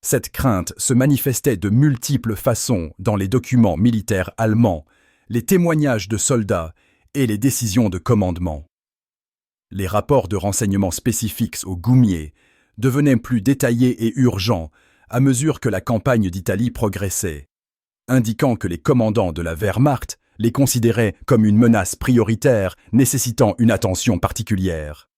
Cette crainte se manifestait de multiples façons dans les documents militaires allemands, les témoignages de soldats et les décisions de commandement. Les rapports de renseignements spécifiques aux Goumiers devenaient plus détaillés et urgents à mesure que la campagne d'Italie progressait, indiquant que les commandants de la Wehrmacht les considéraient comme une menace prioritaire nécessitant une attention particulière.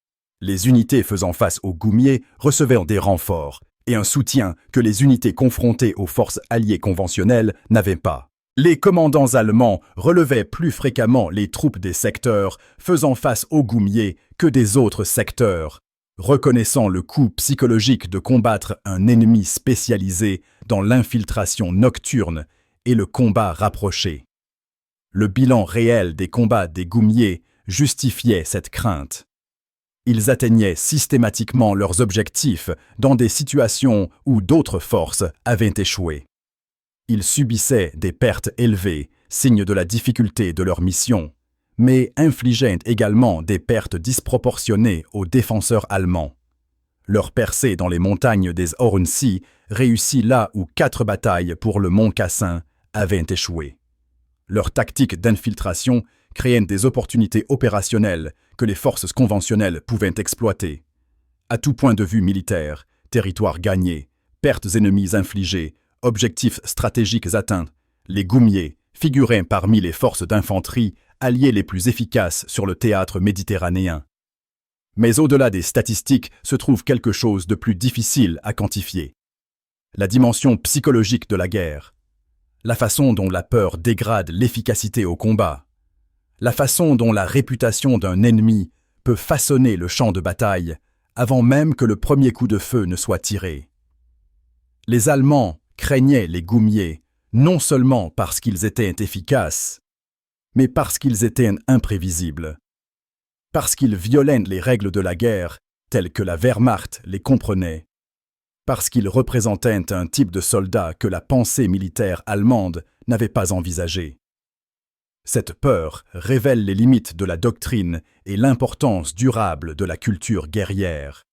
Les unités faisant face aux Goumiers recevaient des renforts et un soutien que les unités confrontées aux forces alliées conventionnelles n'avaient pas. Les commandants allemands relevaient plus fréquemment les troupes des secteurs faisant face aux Goumiers que des autres secteurs, reconnaissant le coût psychologique de combattre un ennemi spécialisé dans l'infiltration nocturne et le combat rapproché. Le bilan réel des combats des Goumiers justifiait cette crainte. Ils atteignaient systématiquement leurs objectifs dans des situations où d'autres forces avaient échoué. Ils subissaient des pertes élevées, signe de la difficulté de leur mission, mais infligeaient également des pertes disproportionnées aux défenseurs allemands. Leur percée dans les montagnes des Orensee réussit là où 4 batailles pour le Mont Cassin avaient échoué. Leur tactique d'infiltration créait des opportunités opérationnelles que les forces conventionnelles pouvaient exploiter. À tout point de vue militaire, territoire gagné, pertes ennemies infligées, objectifs stratégiques atteints, les Goumiers figuraient parmi les forces d'infanterie alliées les plus efficaces sur le théâtre méditerranéen. Mais au-delà des statistiques se trouve quelque chose de plus difficile à quantifier. La dimension psychologique de la guerre. La façon dont la peur dégrade l'efficacité au combat. La façon dont la réputation d'un ennemi peut façonner le champ de bataille avant même que le premier coup de feu ne soit tiré. Les Allemands craignaient les Goumiers, non seulement parce qu'ils étaient efficaces, mais parce qu'ils étaient imprévisibles. Parce qu'ils violaient les règles de la guerre telles que la Wehrmacht les comprenait. Parce qu'ils représentaient un type de soldat que la pensée militaire allemande n'avait pas envisagé. Cette peur révèle les limites de la doctrine et l'importance durable de la culture guerrière.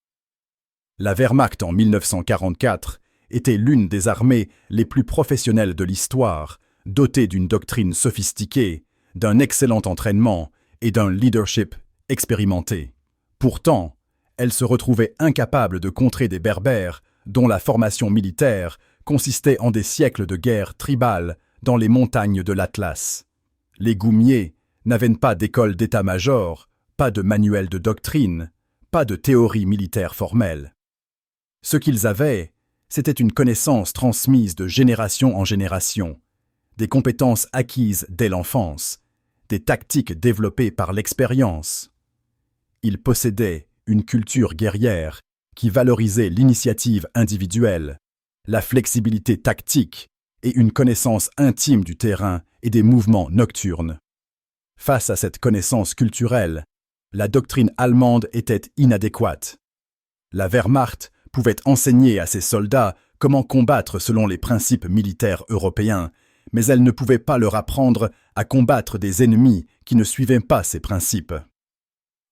La Wehrmacht en 1944 était l'une des armées les plus professionnelles de l'histoire, dotée d'une doctrine sophistiquée, d'un excellent entraînement et d'un leadership expérimenté. Pourtant, elle se retrouvait incapable de contrer des Berbères dont la formation militaire consistait en des siècles de guerre tribale dans les montagnes de l'Atlas. Les Goumiers n'avaient pas d'école d'état-major, pas de manuel de doctrine, pas de théorie militaire formelle. Ce qu'ils avaient, c'était une connaissance transmise de génération en génération, des compétences acquises dès l'enfance, des tactiques développées par l'expérience. Ils possédaient une culture guerrière qui valorisait l'initiative individuelle, la flexibilité tactique et une connaissance intime du terrain et des mouvements nocturnes. Face à cette connaissance culturelle, la doctrine allemande était inadéquate. La Wehrmacht pouvait enseigner à ses soldats comment combattre selon les principes militaires européens, mais elle ne pouvait pas leur apprendre à combattre des ennemis qui ne suivaient pas ces principes.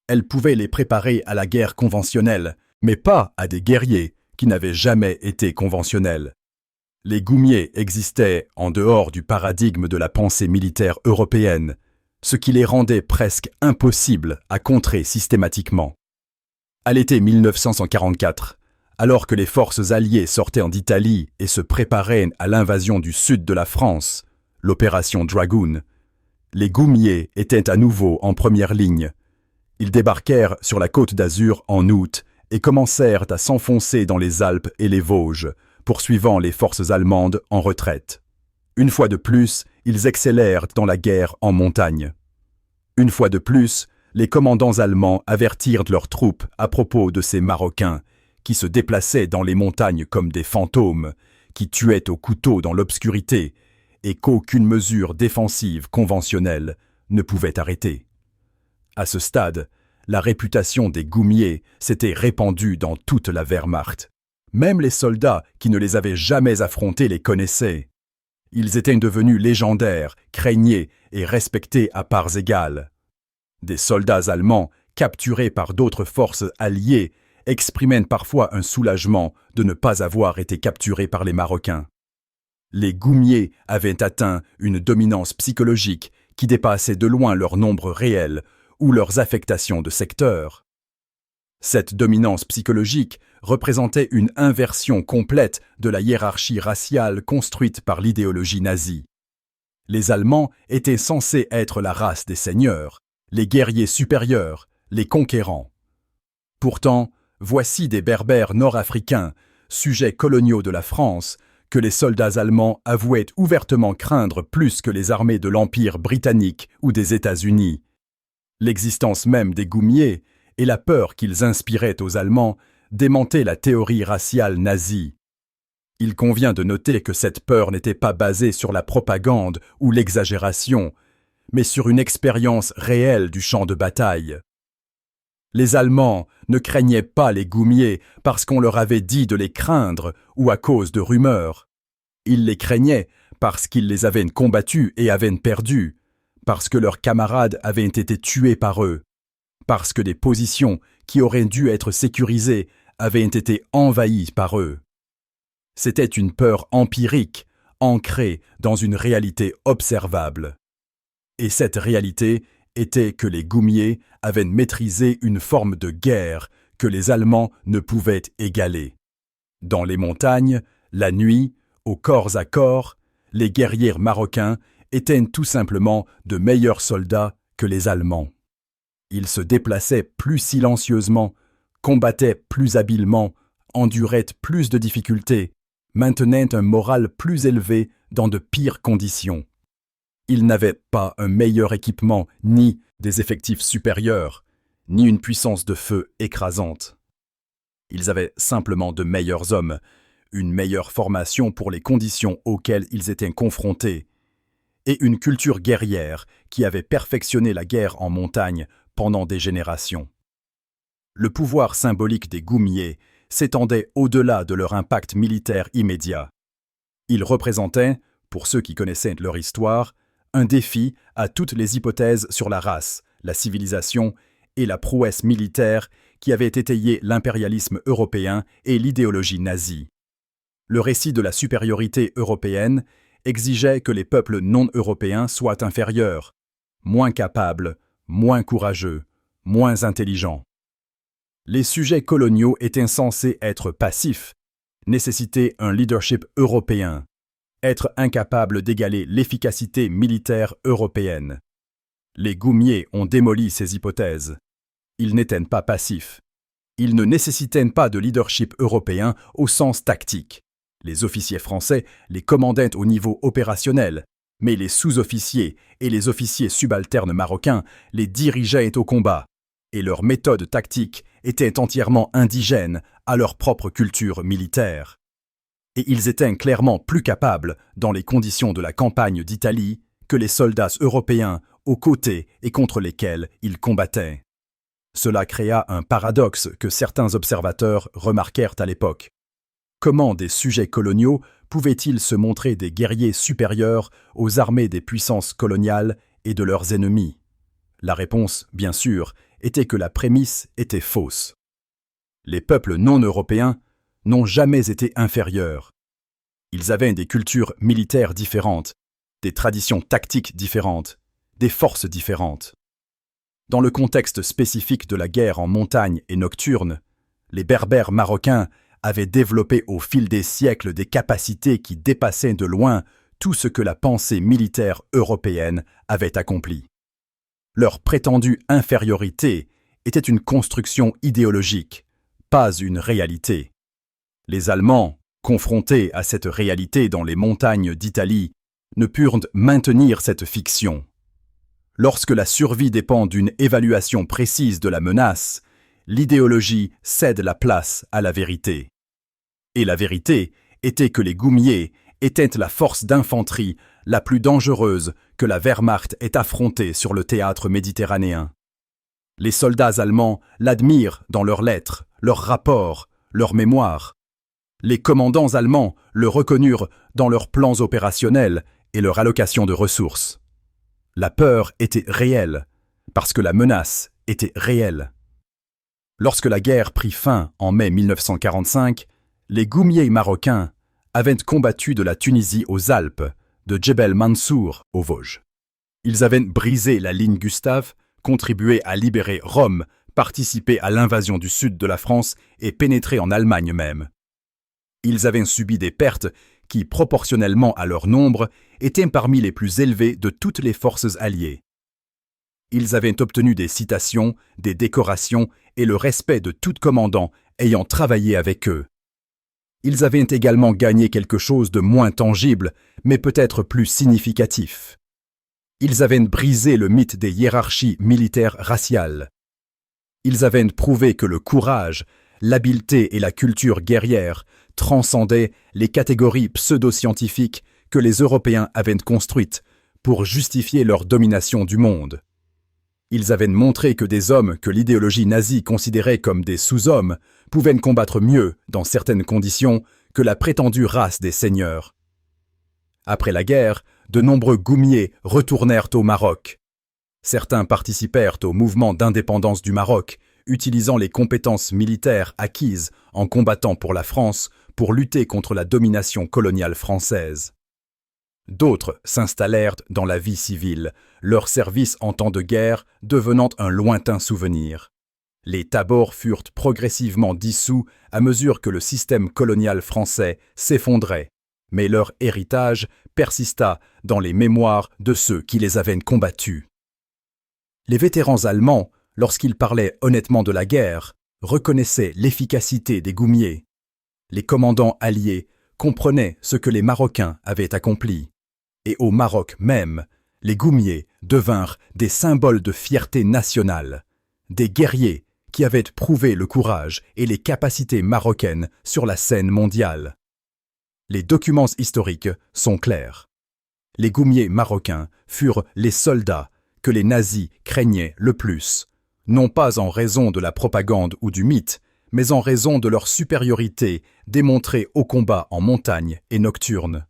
Elle pouvait les préparer à la guerre conventionnelle, mais pas à des guerriers qui n'avaient jamais été conventionnels. Les Goumiers existaient en dehors du paradigme de la pensée militaire européenne, ce qui les rendait presque impossibles à contrer systématiquement. À l'été 1944, alors que les forces alliées sortaient d'Italie et se préparaient à l'invasion du sud de la France, l'opération Dragoon, les Goumiers étaient à nouveau en première ligne. Ils débarquèrent sur la Côte d'Azur en août et commencèrent à s'enfoncer dans les Alpes et les Vosges, poursuivant les forces allemandes en retraite. Une fois de plus, ils excellèrent dans la guerre en montagne. Une fois de plus, les commandants allemands avertirent leurs troupes à propos de ces Marocains, qui se déplaçaient dans les montagnes comme des fantômes, qui tuaient au couteau dans l'obscurité, et qu'aucune mesure défensive conventionnelle ne pouvait arrêter. À ce stade, la réputation des Goumiers s'était répandue dans toute la Wehrmacht. Même les soldats qui ne les avaient jamais affrontés les connaissaient. Ils étaient devenus légendaires, craignés et respectés à parts égales. Des soldats allemands, capturés par d'autres forces alliées, exprimaient parfois un soulagement de ne pas avoir été capturés par les Marocains. Les Goumiers avaient atteint une dominance psychologique qui dépassait de loin leur nombre réel ou leurs affectations de secteur. Cette dominance psychologique représentait une inversion complète de la hiérarchie raciale construite par l'idéologie nazie. Les Allemands étaient censés être la race des seigneurs, les guerriers supérieurs, les conquérants. Pourtant, voici des Berbères nord-africains, sujets coloniaux de la France, que les soldats allemands avouaient ouvertement craindre plus que les armées de l'Empire britannique ou des États-Unis. L'existence même des Goumiers et la peur qu'ils inspiraient aux Allemands démentaient la théorie raciale nazie. Il convient de noter que cette peur n'était pas basée sur la propagande ou l'exagération, mais sur une expérience réelle du champ de bataille. Les Allemands ne craignaient pas les Goumiers parce qu'on leur avait dit de les craindre ou à cause de rumeurs. Ils les craignaient parce qu'ils les avaient combattus et avaient perdu, parce que leurs camarades avaient été tués par eux, parce que des positions qui auraient dû être sécurisées avaient été envahies par eux. C'était une peur empirique, ancrée dans une réalité observable. Et cette réalité était que les Goumiers avaient maîtrisé une forme de guerre que les Allemands ne pouvaient égaler. Dans les montagnes, la nuit, au corps à corps, les guerriers marocains étaient tout simplement de meilleurs soldats que les Allemands. Ils se déplaçaient plus silencieusement, combattaient plus habilement, enduraient plus de difficultés, maintenaient un moral plus élevé dans de pires conditions. Ils n'avaient pas un meilleur équipement, ni des effectifs supérieurs, ni une puissance de feu écrasante. Ils avaient simplement de meilleurs hommes, une meilleure formation pour les conditions auxquelles ils étaient confrontés, et une culture guerrière qui avait perfectionné la guerre en montagne pendant des générations. Le pouvoir symbolique des Goumiers s'étendait au-delà de leur impact militaire immédiat. Ils représentaient, pour ceux qui connaissaient leur histoire, un défi à toutes les hypothèses sur la race, la civilisation et la prouesse militaire qui avaient étayé l'impérialisme européen et l'idéologie nazie. Le récit de la supériorité européenne exigeait que les peuples non-européens soient inférieurs, moins capables, moins courageux, moins intelligents. Les sujets coloniaux étaient censés être passifs, nécessiter un leadership européen, être incapables d'égaler l'efficacité militaire européenne. Les Goumiers ont démoli ces hypothèses. Ils n'étaient pas passifs. Ils ne nécessitaient pas de leadership européen au sens tactique. Les officiers français les commandaient au niveau opérationnel, mais les sous-officiers et les officiers subalternes marocains les dirigeaient au combat, et leurs méthodes tactiques étaient entièrement indigènes à leur propre culture militaire. Et ils étaient clairement plus capables, dans les conditions de la campagne d'Italie, que les soldats européens aux côtés et contre lesquels ils combattaient. Cela créa un paradoxe que certains observateurs remarquèrent à l'époque. Comment des sujets coloniaux pouvaient-ils se montrer des guerriers supérieurs aux armées des puissances coloniales et de leurs ennemis? La réponse, bien sûr, était que la prémisse était fausse. Les peuples non européens n'ont jamais été inférieurs. Ils avaient des cultures militaires différentes, des traditions tactiques différentes, des forces différentes. Dans le contexte spécifique de la guerre en montagne et nocturne, les Berbères marocains avaient développé au fil des siècles des capacités qui dépassaient de loin tout ce que la pensée militaire européenne avait accompli. Leur prétendue infériorité était une construction idéologique, pas une réalité. Les Allemands, confrontés à cette réalité dans les montagnes d'Italie, ne purent maintenir cette fiction. Lorsque la survie dépend d'une évaluation précise de la menace, l'idéologie cède la place à la vérité. Et la vérité était que les Goumiers étaient la force d'infanterie la plus dangereuse que la Wehrmacht ait affrontée sur le théâtre méditerranéen. Les soldats allemands l'admirent dans leurs lettres, leurs rapports, leurs mémoires. Les commandants allemands le reconnurent dans leurs plans opérationnels et leur allocation de ressources. La peur était réelle, parce que la menace était réelle. Lorsque la guerre prit fin en mai 1945, les Goumiers marocains avaient combattu de la Tunisie aux Alpes, de Djebel Mansour aux Vosges. Ils avaient brisé la ligne Gustave, contribué à libérer Rome, participé à l'invasion du sud de la France et pénétré en Allemagne même. Ils avaient subi des pertes qui, proportionnellement à leur nombre, étaient parmi les plus élevées de toutes les forces alliées. Ils avaient obtenu des citations, des décorations et le respect de tout commandant ayant travaillé avec eux. Ils avaient également gagné quelque chose de moins tangible, mais peut-être plus significatif. Ils avaient brisé le mythe des hiérarchies militaires raciales. Ils avaient prouvé que le courage, l'habileté et la culture guerrière transcendaient les catégories pseudo-scientifiques que les Européens avaient construites pour justifier leur domination du monde. Ils avaient montré que des hommes que l'idéologie nazie considérait comme des sous-hommes pouvaient combattre mieux, dans certaines conditions, que la prétendue race des seigneurs. Après la guerre, de nombreux Goumiers retournèrent au Maroc. Certains participèrent au mouvement d'indépendance du Maroc, utilisant les compétences militaires acquises en combattant pour la France pour lutter contre la domination coloniale française. D'autres s'installèrent dans la vie civile, leur service en temps de guerre devenant un lointain souvenir. Les Tabors furent progressivement dissous à mesure que le système colonial français s'effondrait, mais leur héritage persista dans les mémoires de ceux qui les avaient combattus. Les vétérans allemands, lorsqu'ils parlaient honnêtement de la guerre, reconnaissaient l'efficacité des Goumiers. Les commandants alliés comprenaient ce que les Marocains avaient accompli. Et au Maroc même, les Goumiers devinrent des symboles de fierté nationale, des guerriers qui avaient prouvé le courage et les capacités marocaines sur la scène mondiale. Les documents historiques sont clairs. Les goumiers marocains furent les soldats que les nazis craignaient le plus, non pas en raison de la propagande ou du mythe, mais en raison de leur supériorité démontrée au combat en montagne et nocturne.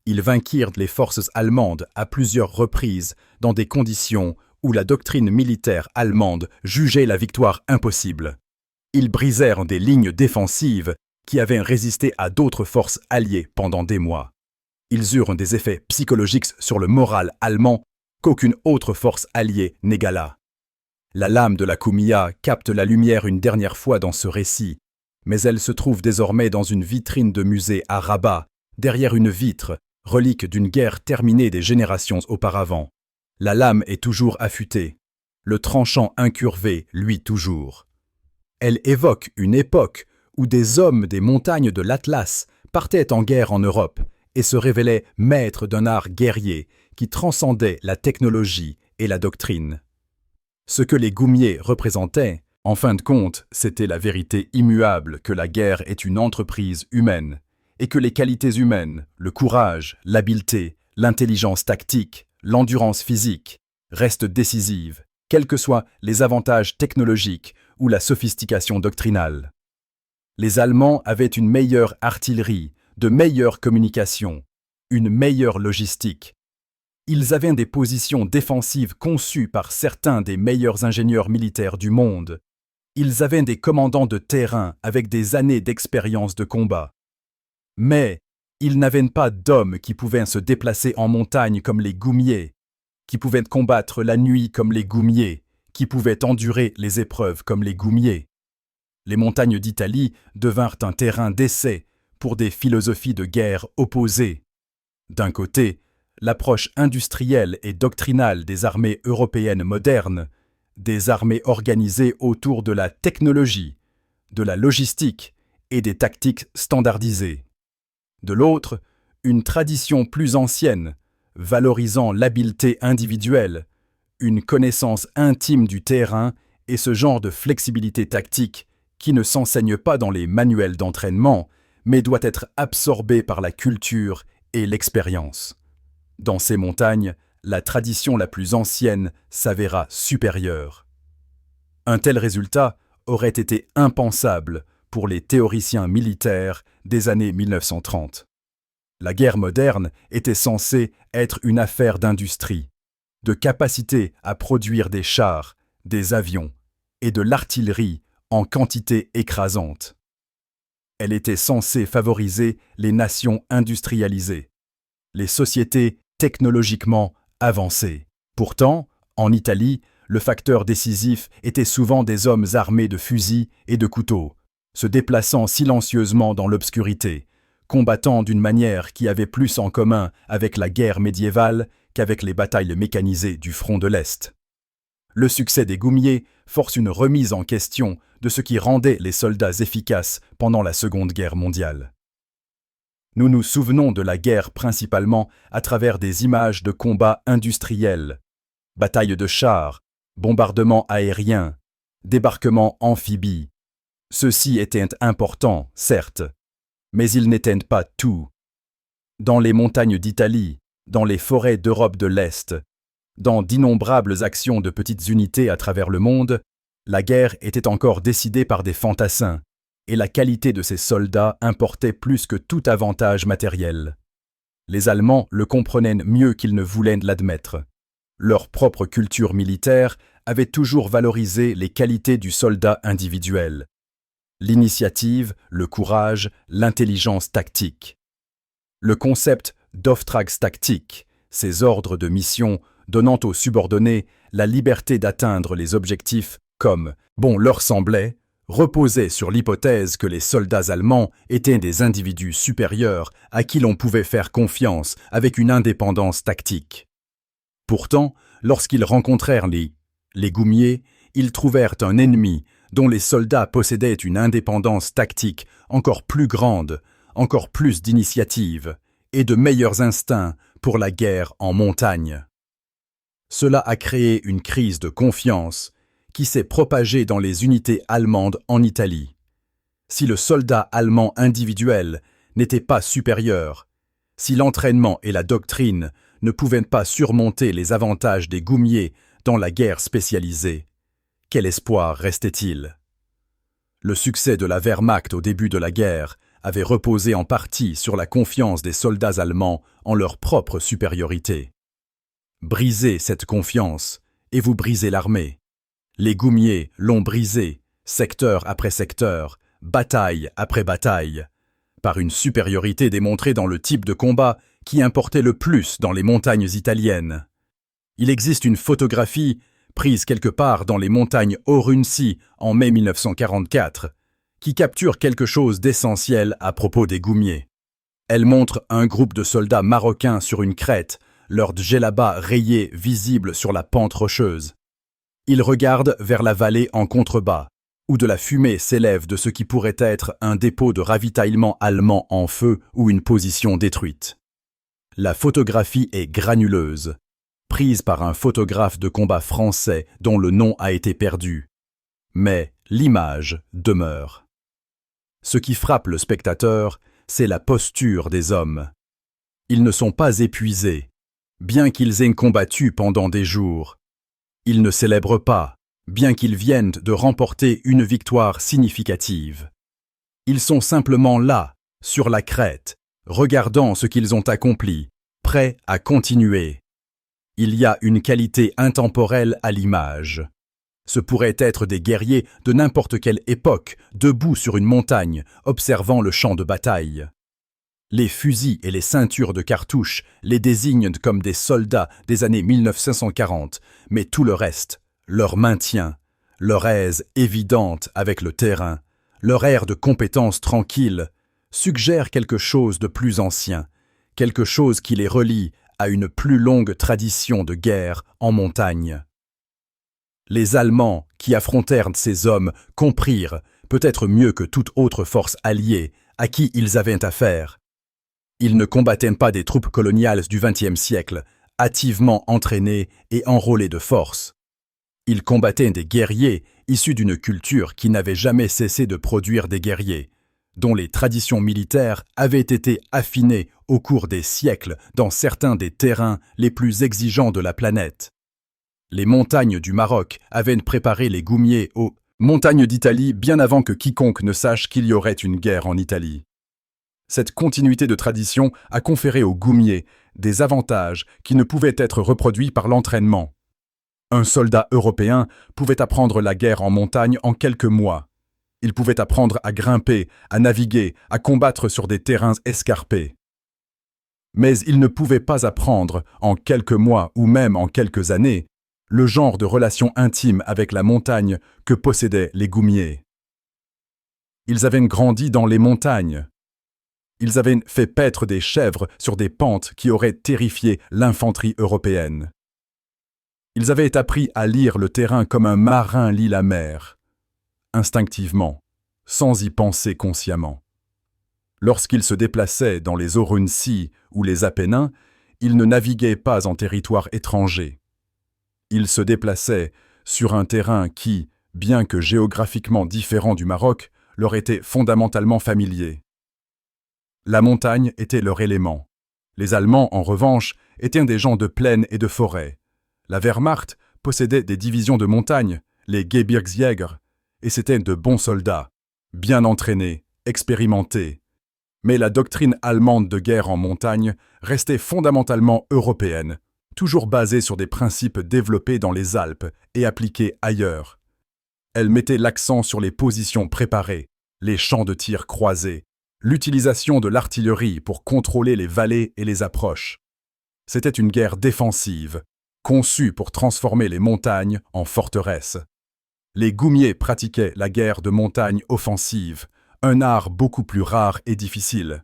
Ils vainquirent les forces allemandes à plusieurs reprises dans des conditions où la doctrine militaire allemande jugeait la victoire impossible. Ils brisèrent des lignes défensives qui avaient résisté à d'autres forces alliées pendant des mois. Ils eurent des effets psychologiques sur le moral allemand qu'aucune autre force alliée n'égala. La lame de la Koumia capte la lumière une dernière fois dans ce récit, mais elle se trouve désormais dans une vitrine de musée à Rabat, derrière une vitre, relique d'une guerre terminée des générations auparavant. La lame est toujours affûtée, le tranchant incurvé luit toujours. Elle évoque une époque où des hommes des montagnes de l'Atlas partaient en guerre en Europe et se révélaient maîtres d'un art guerrier qui transcendait la technologie et la doctrine. Ce que les goumiers représentaient, en fin de compte, c'était la vérité immuable que la guerre est une entreprise humaine et que les qualités humaines, le courage, l'habileté, l'intelligence tactique, l'endurance physique, restent décisives, quels que soient les avantages technologiques ou la sophistication doctrinale. Les Allemands avaient une meilleure artillerie, de meilleures communications, une meilleure logistique. Ils avaient des positions défensives conçues par certains des meilleurs ingénieurs militaires du monde. Ils avaient des commandants de terrain avec des années d'expérience de combat. Mais ils n'avaient pas d'hommes qui pouvaient se déplacer en montagne comme les goumiers, qui pouvaient combattre la nuit comme les goumiers, qui pouvaient endurer les épreuves comme les goumiers. Les montagnes d'Italie devinrent un terrain d'essai pour des philosophies de guerre opposées. D'un côté, l'approche industrielle et doctrinale des armées européennes modernes, des armées organisées autour de la technologie, de la logistique et des tactiques standardisées. De l'autre, une tradition plus ancienne, valorisant l'habileté individuelle, une connaissance intime du terrain et ce genre de flexibilité tactique qui ne s'enseigne pas dans les manuels d'entraînement, mais doit être absorbé par la culture et l'expérience. Dans ces montagnes, la tradition la plus ancienne s'avéra supérieure. Un tel résultat aurait été impensable pour les théoriciens militaires des années 1930. La guerre moderne était censée être une affaire d'industrie, de capacité à produire des chars, des avions et de l'artillerie en quantité écrasante. Elle était censée favoriser les nations industrialisées, les sociétés technologiquement avancées. Pourtant, en Italie, le facteur décisif était souvent des hommes armés de fusils et de couteaux, se déplaçant silencieusement dans l'obscurité, combattant d'une manière qui avait plus en commun avec la guerre médiévale qu'avec les batailles mécanisées du front de l'Est. Le succès des goumiers force une remise en question de ce qui rendait les soldats efficaces pendant la Seconde Guerre mondiale. Nous nous souvenons de la guerre principalement à travers des images de combats industriels, batailles de chars, bombardements aériens, débarquements amphibies. Ceux-ci étaient importants, certes, mais ils n'étaient pas tout. Dans les montagnes d'Italie, dans les forêts d'Europe de l'Est, dans d'innombrables actions de petites unités à travers le monde, la guerre était encore décidée par des fantassins, et la qualité de ces soldats importait plus que tout avantage matériel. Les Allemands le comprenaient mieux qu'ils ne voulaient l'admettre. Leur propre culture militaire avait toujours valorisé les qualités du soldat individuel. L'initiative, le courage, l'intelligence tactique. Le concept d'Auftragstaktik, ces ordres de mission donnant aux subordonnés la liberté d'atteindre les objectifs comme bon leur semblait, reposait sur l'hypothèse que les soldats allemands étaient des individus supérieurs à qui l'on pouvait faire confiance avec une indépendance tactique. Pourtant, lorsqu'ils rencontrèrent les goumiers, ils trouvèrent un ennemi dont les soldats possédaient une indépendance tactique encore plus grande, encore plus d'initiative et de meilleurs instincts pour la guerre en montagne. Cela a créé une crise de confiance qui s'est propagée dans les unités allemandes en Italie. Si le soldat allemand individuel n'étaient pas supérieurs, si l'entraînement et la doctrine ne pouvaient pas surmonter les avantages des goumiers dans la guerre spécialisée, quel espoir restait-il? Le succès de la Wehrmacht au début de la guerre avait reposé en partie sur la confiance des soldats allemands en leur propre supériorité. Brisez cette confiance et vous brisez l'armée. Les goumiers l'ont brisée, secteur après secteur, bataille après bataille, par une supériorité démontrée dans le type de combat qui importait le plus dans les montagnes italiennes. Il existe une photographie prise quelque part dans les montagnes Orunsi en mai 1944, qui capture quelque chose d'essentiel à propos des goumiers. Elle montre un groupe de soldats marocains sur une crête, leur djellaba rayé visible sur la pente rocheuse. Ils regardent vers la vallée en contrebas, où de la fumée s'élève de ce qui pourrait être un dépôt de ravitaillement allemand en feu ou une position détruite. La photographie est granuleuse, prise par un photographe de combat français dont le nom a été perdu. Mais l'image demeure. Ce qui frappe le spectateur, c'est la posture des hommes. Ils ne sont pas épuisés, bien qu'ils aient combattu pendant des jours. Ils ne célèbrent pas, bien qu'ils viennent de remporter une victoire significative. Ils sont simplement là, sur la crête, regardant ce qu'ils ont accompli, prêts à continuer. Il y a une qualité intemporelle à l'image. Ce pourraient être des guerriers de n'importe quelle époque, debout sur une montagne, observant le champ de bataille. Les fusils et les ceintures de cartouches les désignent comme des soldats des années 1940, mais tout le reste, leur maintien, leur aise évidente avec le terrain, leur air de compétence tranquille, suggère quelque chose de plus ancien, quelque chose qui les relie à une plus longue tradition de guerre en montagne. Les Allemands qui affrontèrent ces hommes comprirent, peut-être mieux que toute autre force alliée, à qui ils avaient affaire. Ils ne combattaient pas des troupes coloniales du XXe siècle, hâtivement entraînées et enrôlées de force. Ils combattaient des guerriers issus d'une culture qui n'avait jamais cessé de produire des guerriers, dont les traditions militaires avaient été affinées au cours des siècles dans certains des terrains les plus exigeants de la planète. Les montagnes du Maroc avaient préparé les goumiers aux montagnes d'Italie bien avant que quiconque ne sache qu'il y aurait une guerre en Italie. Cette continuité de tradition a conféré aux goumiers des avantages qui ne pouvaient être reproduits par l'entraînement. Un soldat européen pouvait apprendre la guerre en montagne en quelques mois. Il pouvait apprendre à grimper, à naviguer, à combattre sur des terrains escarpés. Mais il ne pouvait pas apprendre, en quelques mois ou même en quelques années, le genre de relation intime avec la montagne que possédaient les goumiers. Ils avaient grandi dans les montagnes. Ils avaient fait paître des chèvres sur des pentes qui auraient terrifié l'infanterie européenne. Ils avaient appris à lire le terrain comme un marin lit la mer, instinctivement, sans y penser consciemment. Lorsqu'ils se déplaçaient dans les Orunsi ou les Apennins, ils ne naviguaient pas en territoire étranger. Ils se déplaçaient sur un terrain qui, bien que géographiquement différent du Maroc, leur était fondamentalement familier. La montagne était leur élément. Les Allemands, en revanche, étaient des gens de plaine et de forêt. La Wehrmacht possédait des divisions de montagne, les Gebirgsjäger, et c'étaient de bons soldats, bien entraînés, expérimentés. Mais la doctrine allemande de guerre en montagne restait fondamentalement européenne, toujours basée sur des principes développés dans les Alpes et appliqués ailleurs. Elle mettait l'accent sur les positions préparées, les champs de tir croisés, l'utilisation de l'artillerie pour contrôler les vallées et les approches. C'était une guerre défensive, conçue pour transformer les montagnes en forteresses. Les goumiers pratiquaient la guerre de montagne offensive, un art beaucoup plus rare et difficile.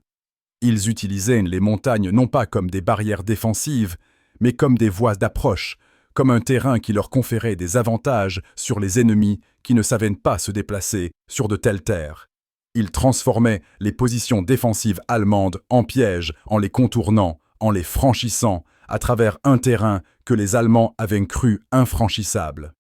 Ils utilisaient les montagnes non pas comme des barrières défensives, mais comme des voies d'approche, comme un terrain qui leur conférait des avantages sur les ennemis qui ne savaient pas se déplacer sur de telles terres. Ils transformaient les positions défensives allemandes en pièges en les contournant, en les franchissant, à travers un terrain que les Allemands avaient cru infranchissable.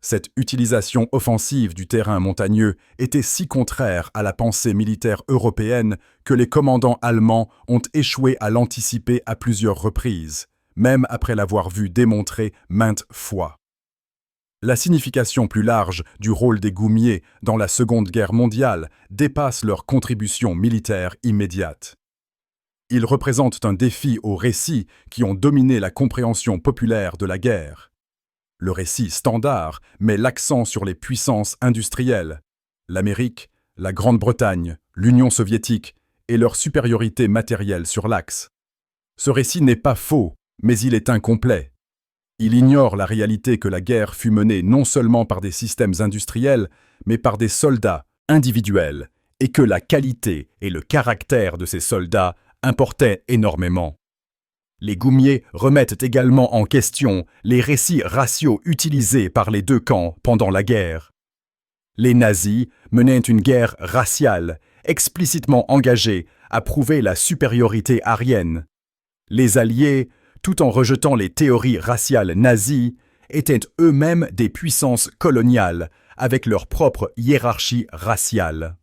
Cette utilisation offensive du terrain montagneux était si contraire à la pensée militaire européenne que les commandants allemands ont échoué à l'anticiper à plusieurs reprises, même après l'avoir vu démontrer maintes fois. La signification plus large du rôle des goumiers dans la Seconde Guerre mondiale dépasse leur contribution militaire immédiate. Ils représentent un défi aux récits qui ont dominé la compréhension populaire de la guerre. Le récit standard met l'accent sur les puissances industrielles, l'Amérique, la Grande-Bretagne, l'Union soviétique et leur supériorité matérielle sur l'Axe. Ce récit n'est pas faux, mais il est incomplet. Il ignore la réalité que la guerre fut menée non seulement par des systèmes industriels, mais par des soldats individuels, et que la qualité et le caractère de ces soldats importaient énormément. Les goumiers remettent également en question les récits raciaux utilisés par les deux camps pendant la guerre. Les nazis menaient une guerre raciale, explicitement engagée à prouver la supériorité aryenne. Les Alliés, tout en rejetant les théories raciales nazies, étaient eux-mêmes des puissances coloniales, avec leur propre hiérarchie raciale.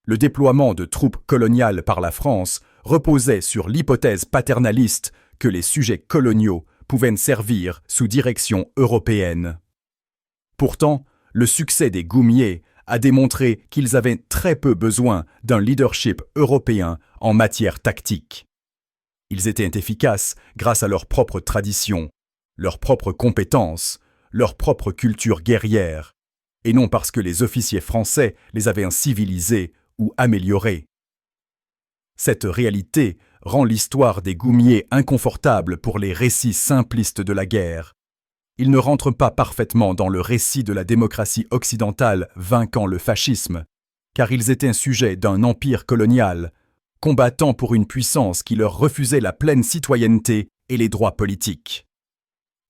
Le déploiement de troupes coloniales par la France reposait sur l'hypothèse paternaliste que les sujets coloniaux pouvaient servir sous direction européenne. Pourtant, le succès des goumiers a démontré qu'ils avaient très peu besoin d'un leadership européen en matière tactique. Ils étaient efficaces grâce à leur propre tradition, leurs propres compétences, leur propre culture guerrière, et non parce que les officiers français les avaient civilisés ou améliorés. Cette réalité rend l'histoire des goumiers inconfortable pour les récits simplistes de la guerre. Ils ne rentrent pas parfaitement dans le récit de la démocratie occidentale vainquant le fascisme, car ils étaient sujets d'un empire colonial, combattant pour une puissance qui leur refusait la pleine citoyenneté et les droits politiques.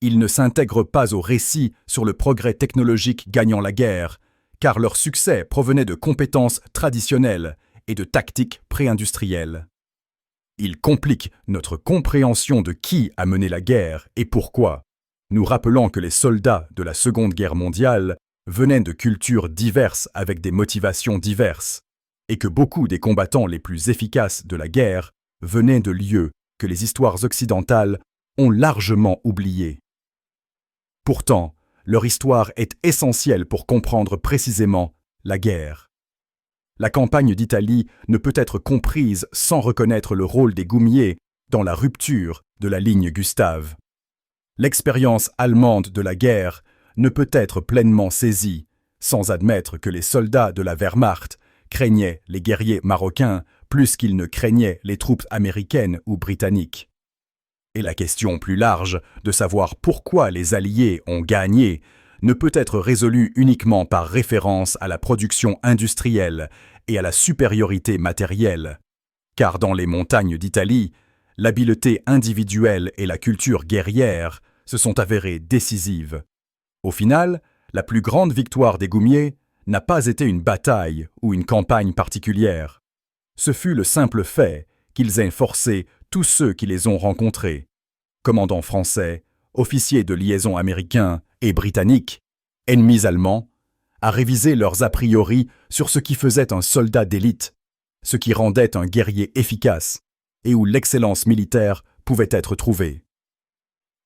Ils ne s'intègrent pas au récit sur le progrès technologique gagnant la guerre, car leur succès provenait de compétences traditionnelles et de tactiques pré-industrielles. Ils compliquent notre compréhension de qui a mené la guerre et pourquoi, nous rappelant que les soldats de la Seconde Guerre mondiale venaient de cultures diverses avec des motivations diverses, et que beaucoup des combattants les plus efficaces de la guerre venaient de lieux que les histoires occidentales ont largement oubliés. Pourtant, leur histoire est essentielle pour comprendre précisément la guerre. La campagne d'Italie ne peut être comprise sans reconnaître le rôle des goumiers dans la rupture de la ligne Gustave. L'expérience allemande de la guerre ne peut être pleinement saisie sans admettre que les soldats de la Wehrmacht craignaient les guerriers marocains plus qu'ils ne craignaient les troupes américaines ou britanniques. Et la question plus large de savoir pourquoi les Alliés ont gagné ne peut être résolue uniquement par référence à la production industrielle et à la supériorité matérielle, car dans les montagnes d'Italie, l'habileté individuelle et la culture guerrière se sont avérées décisives. Au final, la plus grande victoire des goumiers n'a pas été une bataille ou une campagne particulière. Ce fut le simple fait qu'ils aient forcé tous ceux qui les ont rencontrés, commandants français, officiers de liaison américains et britanniques, ennemis allemands, à réviser leurs a priori sur ce qui faisait un soldat d'élite, ce qui rendait un guerrier efficace et où l'excellence militaire pouvait être trouvée.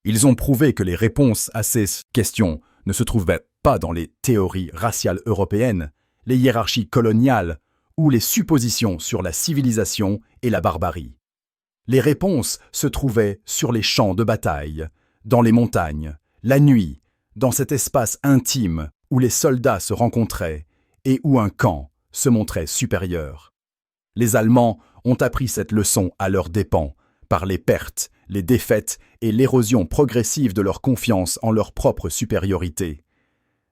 Ils ont prouvé que les réponses à ces questions ne se trouvaient pas dans les théories raciales européennes, les hiérarchies coloniales ou les suppositions sur la civilisation et la barbarie. Les réponses se trouvaient sur les champs de bataille, dans les montagnes, la nuit, dans cet espace intime où les soldats se rencontraient et où un camp se montrait supérieur. Les Allemands ont appris cette leçon à leurs dépens, par les pertes, les défaites et l'érosion progressive de leur confiance en leur propre supériorité.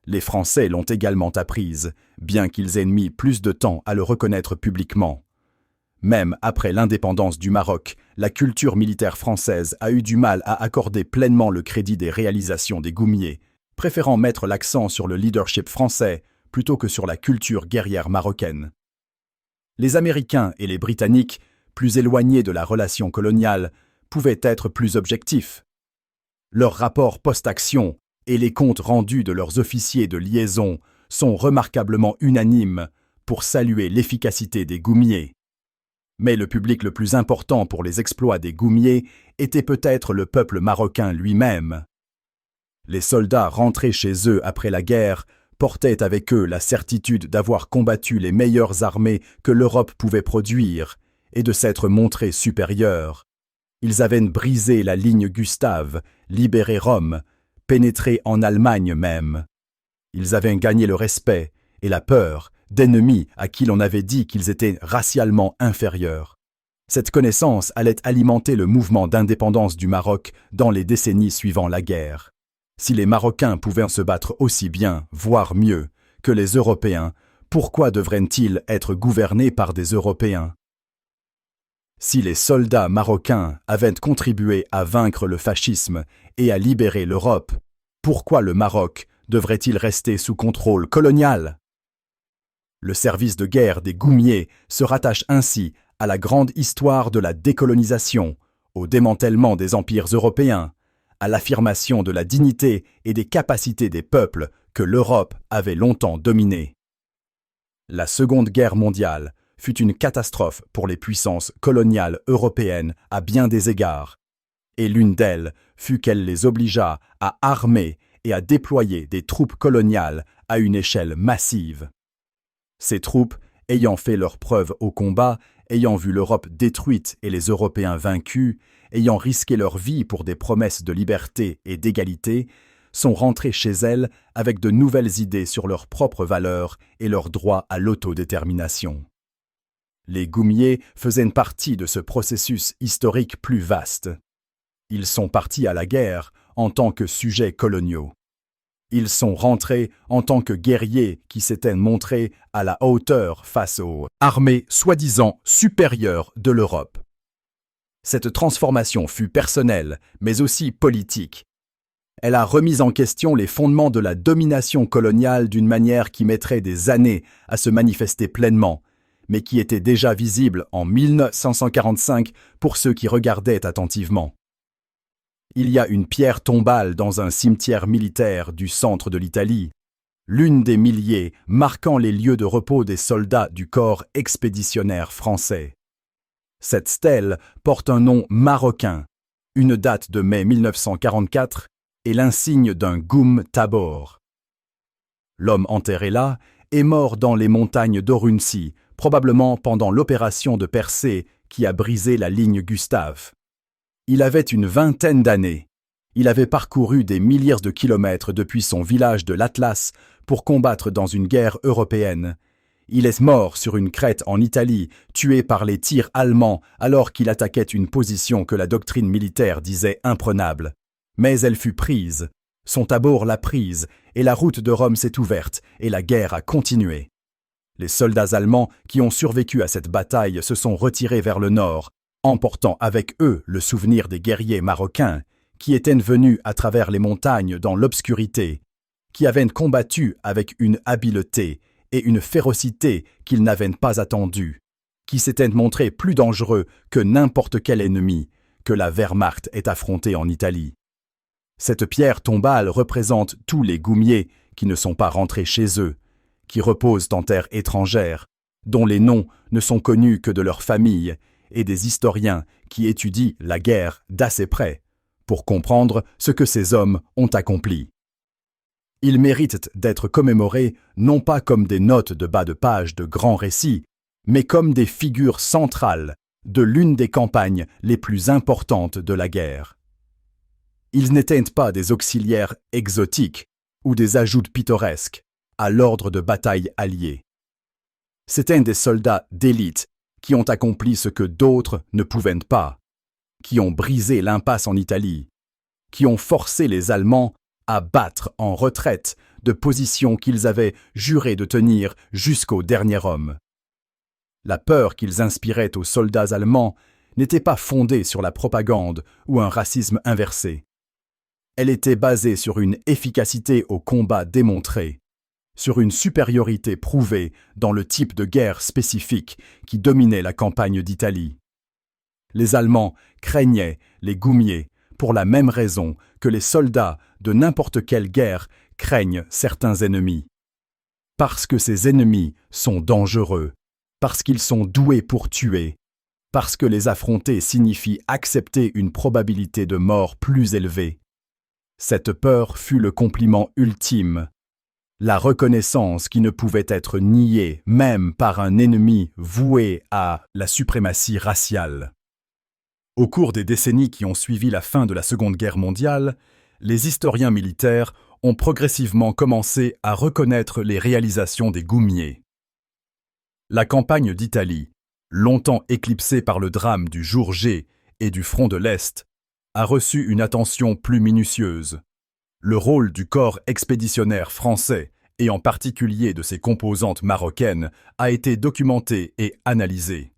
Les Français l'ont également apprise, bien qu'ils aient mis plus de temps à le reconnaître publiquement. Même après l'indépendance du Maroc, la culture militaire française a eu du mal à accorder pleinement le crédit des réalisations des goumiers, préférant mettre l'accent sur le leadership français plutôt que sur la culture guerrière marocaine. Les Américains et les Britanniques, plus éloignés de la relation coloniale, pouvaient être plus objectifs. Leurs rapports post-action et les comptes rendus de leurs officiers de liaison sont remarquablement unanimes pour saluer l'efficacité des goumiers. Mais le public le plus important pour les exploits des goumiers était peut-être le peuple marocain lui-même. Les soldats rentrés chez eux après la guerre portaient avec eux la certitude d'avoir combattu les meilleures armées que l'Europe pouvait produire et de s'être montrés supérieurs. Ils avaient brisé la ligne Gustave, libéré Rome, pénétré en Allemagne même. Ils avaient gagné le respect et la peur d'ennemis à qui l'on avait dit qu'ils étaient racialement inférieurs. Cette connaissance allait alimenter le mouvement d'indépendance du Maroc dans les décennies suivant la guerre. Si les Marocains pouvaient se battre aussi bien, voire mieux, que les Européens, pourquoi devraient-ils être gouvernés par des Européens? Si les soldats marocains avaient contribué à vaincre le fascisme et à libérer l'Europe, pourquoi le Maroc devrait-il rester sous contrôle colonial? Le service de guerre des goumiers se rattache ainsi à la grande histoire de la décolonisation, au démantèlement des empires européens, à l'affirmation de la dignité et des capacités des peuples que l'Europe avait longtemps dominés. La Seconde Guerre mondiale fut une catastrophe pour les puissances coloniales européennes à bien des égards, et l'une d'elles fut qu'elle les obligea à armer et à déployer des troupes coloniales à une échelle massive. Ces troupes, ayant fait leurs preuves au combat, ayant vu l'Europe détruite et les Européens vaincus, ayant risqué leur vie pour des promesses de liberté et d'égalité, sont rentrées chez elles avec de nouvelles idées sur leurs propres valeurs et leur droit à l'autodétermination. Les goumiers faisaient partie de ce processus historique plus vaste. Ils sont partis à la guerre en tant que sujets coloniaux. Ils sont rentrés en tant que guerriers qui s'étaient montrés à la hauteur face aux armées soi-disant supérieures de l'Europe. Cette transformation fut personnelle, mais aussi politique. Elle a remis en question les fondements de la domination coloniale d'une manière qui mettrait des années à se manifester pleinement, mais qui était déjà visible en 1945 pour ceux qui regardaient attentivement. Il y a une pierre tombale dans un cimetière militaire du centre de l'Italie, l'une des milliers marquant les lieux de repos des soldats du corps expéditionnaire français. Cette stèle porte un nom marocain, une date de mai 1944 et l'insigne d'un Goum Tabor. L'homme enterré là est mort dans les montagnes d'Orunsi, probablement pendant l'opération de percée qui a brisé la ligne Gustave. Il avait une vingtaine d'années. Il avait parcouru des milliers de kilomètres depuis son village de l'Atlas pour combattre dans une guerre européenne. Il est mort sur une crête en Italie, tué par les tirs allemands alors qu'il attaquait une position que la doctrine militaire disait imprenable. Mais elle fut prise. Son Tabor l'a prise, et la route de Rome s'est ouverte, et la guerre a continué. Les soldats allemands qui ont survécu à cette bataille se sont retirés vers le nord, emportant avec eux le souvenir des guerriers marocains qui étaient venus à travers les montagnes dans l'obscurité, qui avaient combattu avec une habileté et une férocité qu'ils n'avaient pas attendues, qui s'étaient montrés plus dangereux que n'importe quel ennemi que la Wehrmacht ait affronté en Italie. Cette pierre tombale représente tous les goumiers qui ne sont pas rentrés chez eux, qui reposent en terre étrangère, dont les noms ne sont connus que de leurs familles, et des historiens qui étudient la guerre d'assez près pour comprendre ce que ces hommes ont accompli. Ils méritent d'être commémorés non pas comme des notes de bas de page de grands récits, mais comme des figures centrales de l'une des campagnes les plus importantes de la guerre. Ils n'étaient pas des auxiliaires exotiques ou des ajouts pittoresques à l'ordre de bataille allié. C'étaient des soldats d'élite qui ont accompli ce que d'autres ne pouvaient pas, qui ont brisé l'impasse en Italie, qui ont forcé les Allemands à battre en retraite de positions qu'ils avaient juré de tenir jusqu'au dernier homme. La peur qu'ils inspiraient aux soldats allemands n'était pas fondée sur la propagande ou un racisme inversé. Elle était basée sur une efficacité au combat démontrée, sur une supériorité prouvée dans le type de guerre spécifique qui dominait la campagne d'Italie. Les Allemands craignaient les goumiers pour la même raison que les soldats de n'importe quelle guerre craignent certains ennemis. Parce que ces ennemis sont dangereux, parce qu'ils sont doués pour tuer, parce que les affronter signifie accepter une probabilité de mort plus élevée. Cette peur fut le compliment ultime, la reconnaissance qui ne pouvait être niée même par un ennemi voué à la suprématie raciale. Au cours des décennies qui ont suivi la fin de la Seconde Guerre mondiale, les historiens militaires ont progressivement commencé à reconnaître les réalisations des Goumiers. La campagne d'Italie, longtemps éclipsée par le drame du jour J et du front de l'Est, a reçu une attention plus minutieuse. Le rôle du corps expéditionnaire français, et en particulier de ses composantes marocaines, a été documenté et analysé.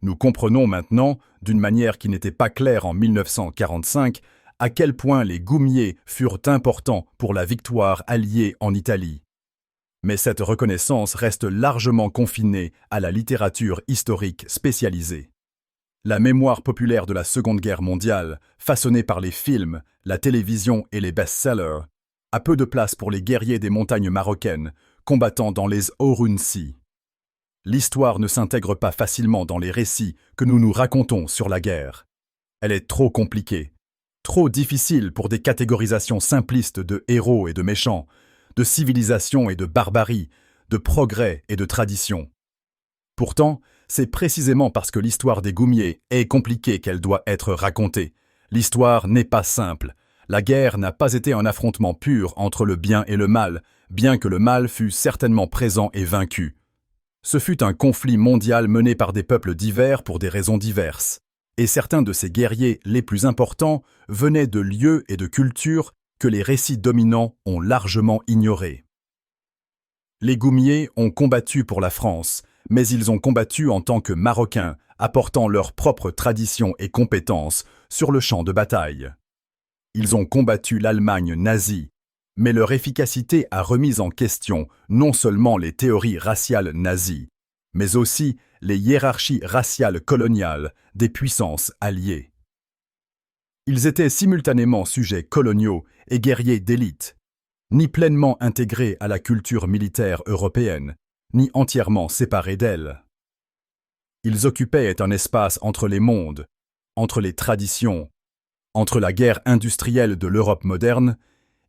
Nous comprenons maintenant, d'une manière qui n'était pas claire en 1945, à quel point les Goumiers furent importants pour la victoire alliée en Italie. Mais cette reconnaissance reste largement confinée à la littérature historique spécialisée. La mémoire populaire de la Seconde Guerre mondiale, façonnée par les films, la télévision et les best-sellers, a peu de place pour les guerriers des montagnes marocaines, combattant dans les Orunsi. L'histoire ne s'intègre pas facilement dans les récits que nous nous racontons sur la guerre. Elle est trop compliquée, trop difficile pour des catégorisations simplistes de héros et de méchants, de civilisation et de barbarie, de progrès et de tradition. Pourtant, c'est précisément parce que l'histoire des Goumiers est compliquée qu'elle doit être racontée. L'histoire n'est pas simple. La guerre n'a pas été un affrontement pur entre le bien et le mal, bien que le mal fût certainement présent et vaincu. Ce fut un conflit mondial mené par des peuples divers pour des raisons diverses, et certains de ces guerriers les plus importants venaient de lieux et de cultures que les récits dominants ont largement ignorés. Les Goumiers ont combattu pour la France, mais ils ont combattu en tant que Marocains, apportant leurs propres traditions et compétences sur le champ de bataille. Ils ont combattu l'Allemagne nazie, mais leur efficacité a remis en question non seulement les théories raciales nazies, mais aussi les hiérarchies raciales coloniales des puissances alliées. Ils étaient simultanément sujets coloniaux et guerriers d'élite, ni pleinement intégrés à la culture militaire européenne, ni entièrement séparés d'elle. Ils occupaient un espace entre les mondes, entre les traditions, entre la guerre industrielle de l'Europe moderne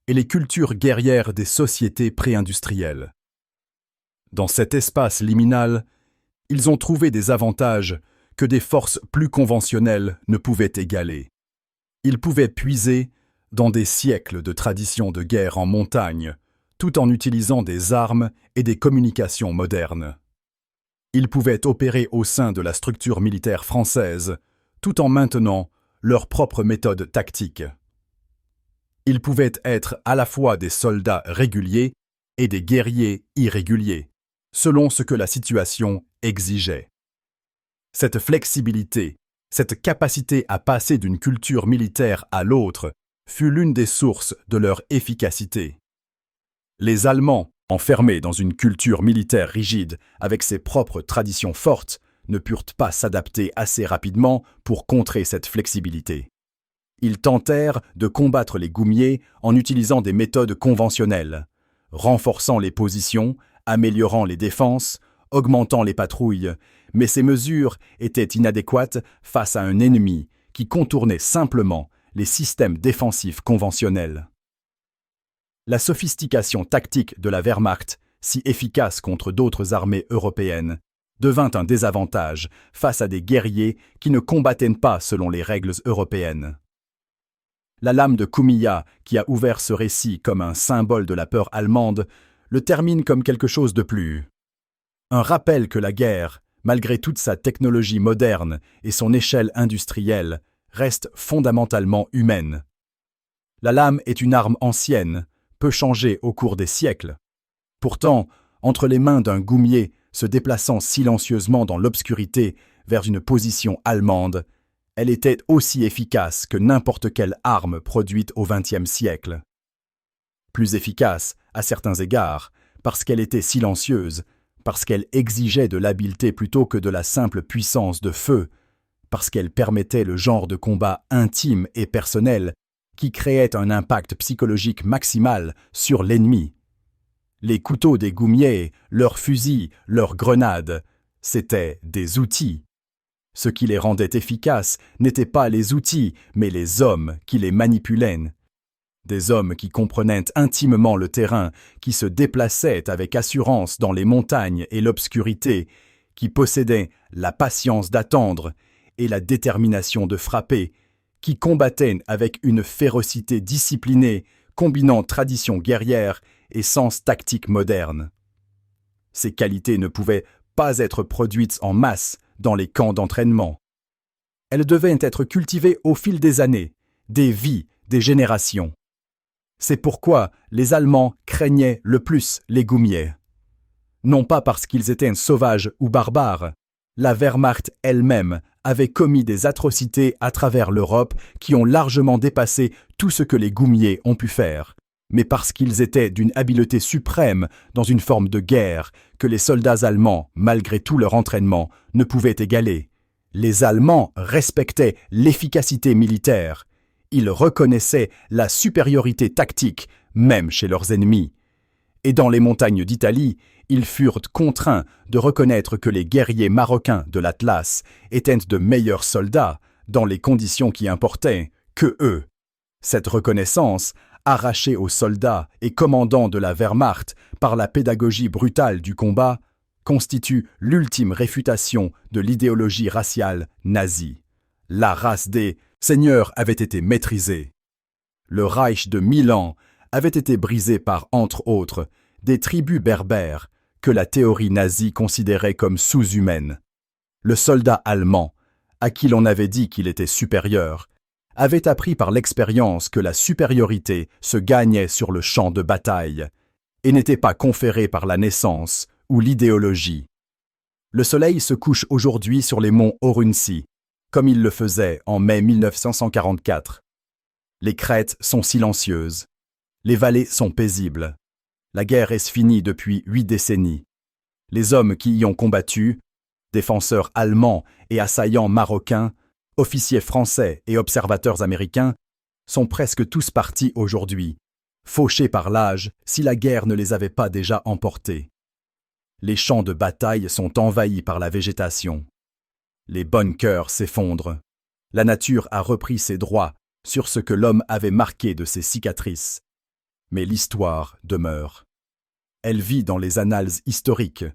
et les cultures guerrières des sociétés pré-industrielles. Dans cet espace liminal, ils ont trouvé des avantages que des forces plus conventionnelles ne pouvaient égaler. Ils pouvaient puiser dans des siècles de traditions de guerre en montagne, tout en utilisant des armes et des communications modernes. Ils pouvaient opérer au sein de la structure militaire française, tout en maintenant leurs propres méthodes tactiques. Ils pouvaient être à la fois des soldats réguliers et des guerriers irréguliers, selon ce que la situation exigeait. Cette flexibilité, cette capacité à passer d'une culture militaire à l'autre, fut l'une des sources de leur efficacité. Les Allemands, enfermés dans une culture militaire rigide avec ses propres traditions fortes, ne purent pas s'adapter assez rapidement pour contrer cette flexibilité. Ils tentèrent de combattre les Goumiers en utilisant des méthodes conventionnelles, renforçant les positions, améliorant les défenses, augmentant les patrouilles, mais ces mesures étaient inadéquates face à un ennemi qui contournait simplement les systèmes défensifs conventionnels. La sophistication tactique de la Wehrmacht, si efficace contre d'autres armées européennes, devint un désavantage face à des guerriers qui ne combattaient pas selon les règles européennes. La lame de Koumiya, qui a ouvert ce récit comme un symbole de la peur allemande, le termine comme quelque chose de plus. Un rappel que la guerre, malgré toute sa technologie moderne et son échelle industrielle, reste fondamentalement humaine. La lame est une arme ancienne, peu changée au cours des siècles. Pourtant, entre les mains d'un Goumier se déplaçant silencieusement dans l'obscurité vers une position allemande, elle était aussi efficace que n'importe quelle arme produite au XXe siècle. Plus efficace, à certains égards, parce qu'elle était silencieuse, parce qu'elle exigeait de l'habileté plutôt que de la simple puissance de feu, parce qu'elle permettait le genre de combat intime et personnel qui créait un impact psychologique maximal sur l'ennemi. Les couteaux des goumiers, leurs fusils, leurs grenades, c'étaient des outils. Ce qui les rendait efficaces n'étaient pas les outils, mais les hommes qui les manipulaient. Des hommes qui comprenaient intimement le terrain, qui se déplaçaient avec assurance dans les montagnes et l'obscurité, qui possédaient la patience d'attendre et la détermination de frapper, qui combattaient avec une férocité disciplinée, combinant tradition guerrière et sens tactique moderne. Ces qualités ne pouvaient pas être produites en masse dans les camps d'entraînement. Elles devaient être cultivées au fil des années, des vies, des générations. C'est pourquoi les Allemands craignaient le plus les goumiers. Non pas parce qu'ils étaient sauvages ou barbares, la Wehrmacht elle-même avait commis des atrocités à travers l'Europe qui ont largement dépassé tout ce que les goumiers ont pu faire, mais parce qu'ils étaient d'une habileté suprême dans une forme de guerre que les soldats allemands, malgré tout leur entraînement, ne pouvaient égaler. Les Allemands respectaient l'efficacité militaire. Ils reconnaissaient la supériorité tactique, même chez leurs ennemis. Et dans les montagnes d'Italie, ils furent contraints de reconnaître que les guerriers marocains de l'Atlas étaient de meilleurs soldats, dans les conditions qui importaient, que eux. Cette reconnaissance, arrachée aux soldats et commandants de la Wehrmacht par la pédagogie brutale du combat, constitue l'ultime réfutation de l'idéologie raciale nazie. La race des seigneurs avait été maîtrisée. Le Reich de 1000 ans avait été brisé par, entre autres, des tribus berbères que la théorie nazie considérait comme sous-humaines. Le soldat allemand, à qui l'on avait dit qu'il était supérieur, avait appris par l'expérience que la supériorité se gagnait sur le champ de bataille et n'était pas conférée par la naissance ou l'idéologie. Le soleil se couche aujourd'hui sur les monts Orunsi, comme il le faisait en mai 1944. Les crêtes sont silencieuses. Les vallées sont paisibles. La guerre est finie depuis 8 décennies. Les hommes qui y ont combattu, défenseurs allemands et assaillants marocains, officiers français et observateurs américains, sont presque tous partis aujourd'hui, fauchés par l'âge si la guerre ne les avait pas déjà emportés. Les champs de bataille sont envahis par la végétation. Les bunkers s'effondrent. La nature a repris ses droits sur ce que l'homme avait marqué de ses cicatrices. Mais l'histoire demeure. Elle vit dans les annales historiques,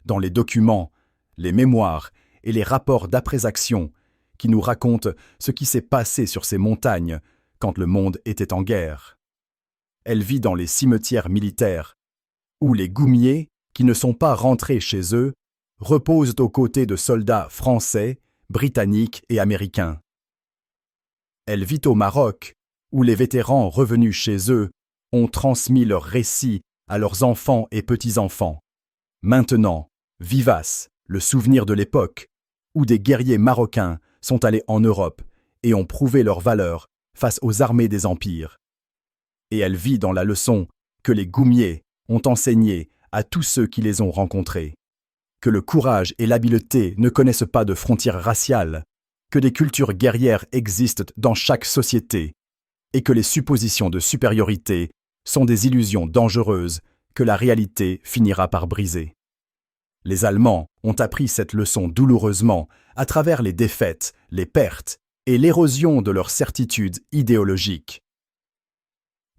dans les documents, les mémoires et les rapports d'après-action qui nous racontent ce qui s'est passé sur ces montagnes quand le monde était en guerre. Elle vit dans les cimetières militaires, où les goumiers, qui ne sont pas rentrés chez eux, reposent aux côtés de soldats français, britanniques et américains. Elle vit au Maroc, où les vétérans revenus chez eux ont transmis leurs récits à leurs enfants et petits-enfants. Maintenant, vivace, le souvenir de l'époque, où des guerriers marocains sont allés en Europe et ont prouvé leur valeur face aux armées des empires. Et elle vit dans la leçon que les goumiers ont enseignée à tous ceux qui les ont rencontrés. Que le courage et l'habileté ne connaissent pas de frontières raciales, que des cultures guerrières existent dans chaque société, et que les suppositions de supériorité sont des illusions dangereuses que la réalité finira par briser. Les Allemands ont appris cette leçon douloureusement à travers les défaites, les pertes et l'érosion de leur certitude idéologique.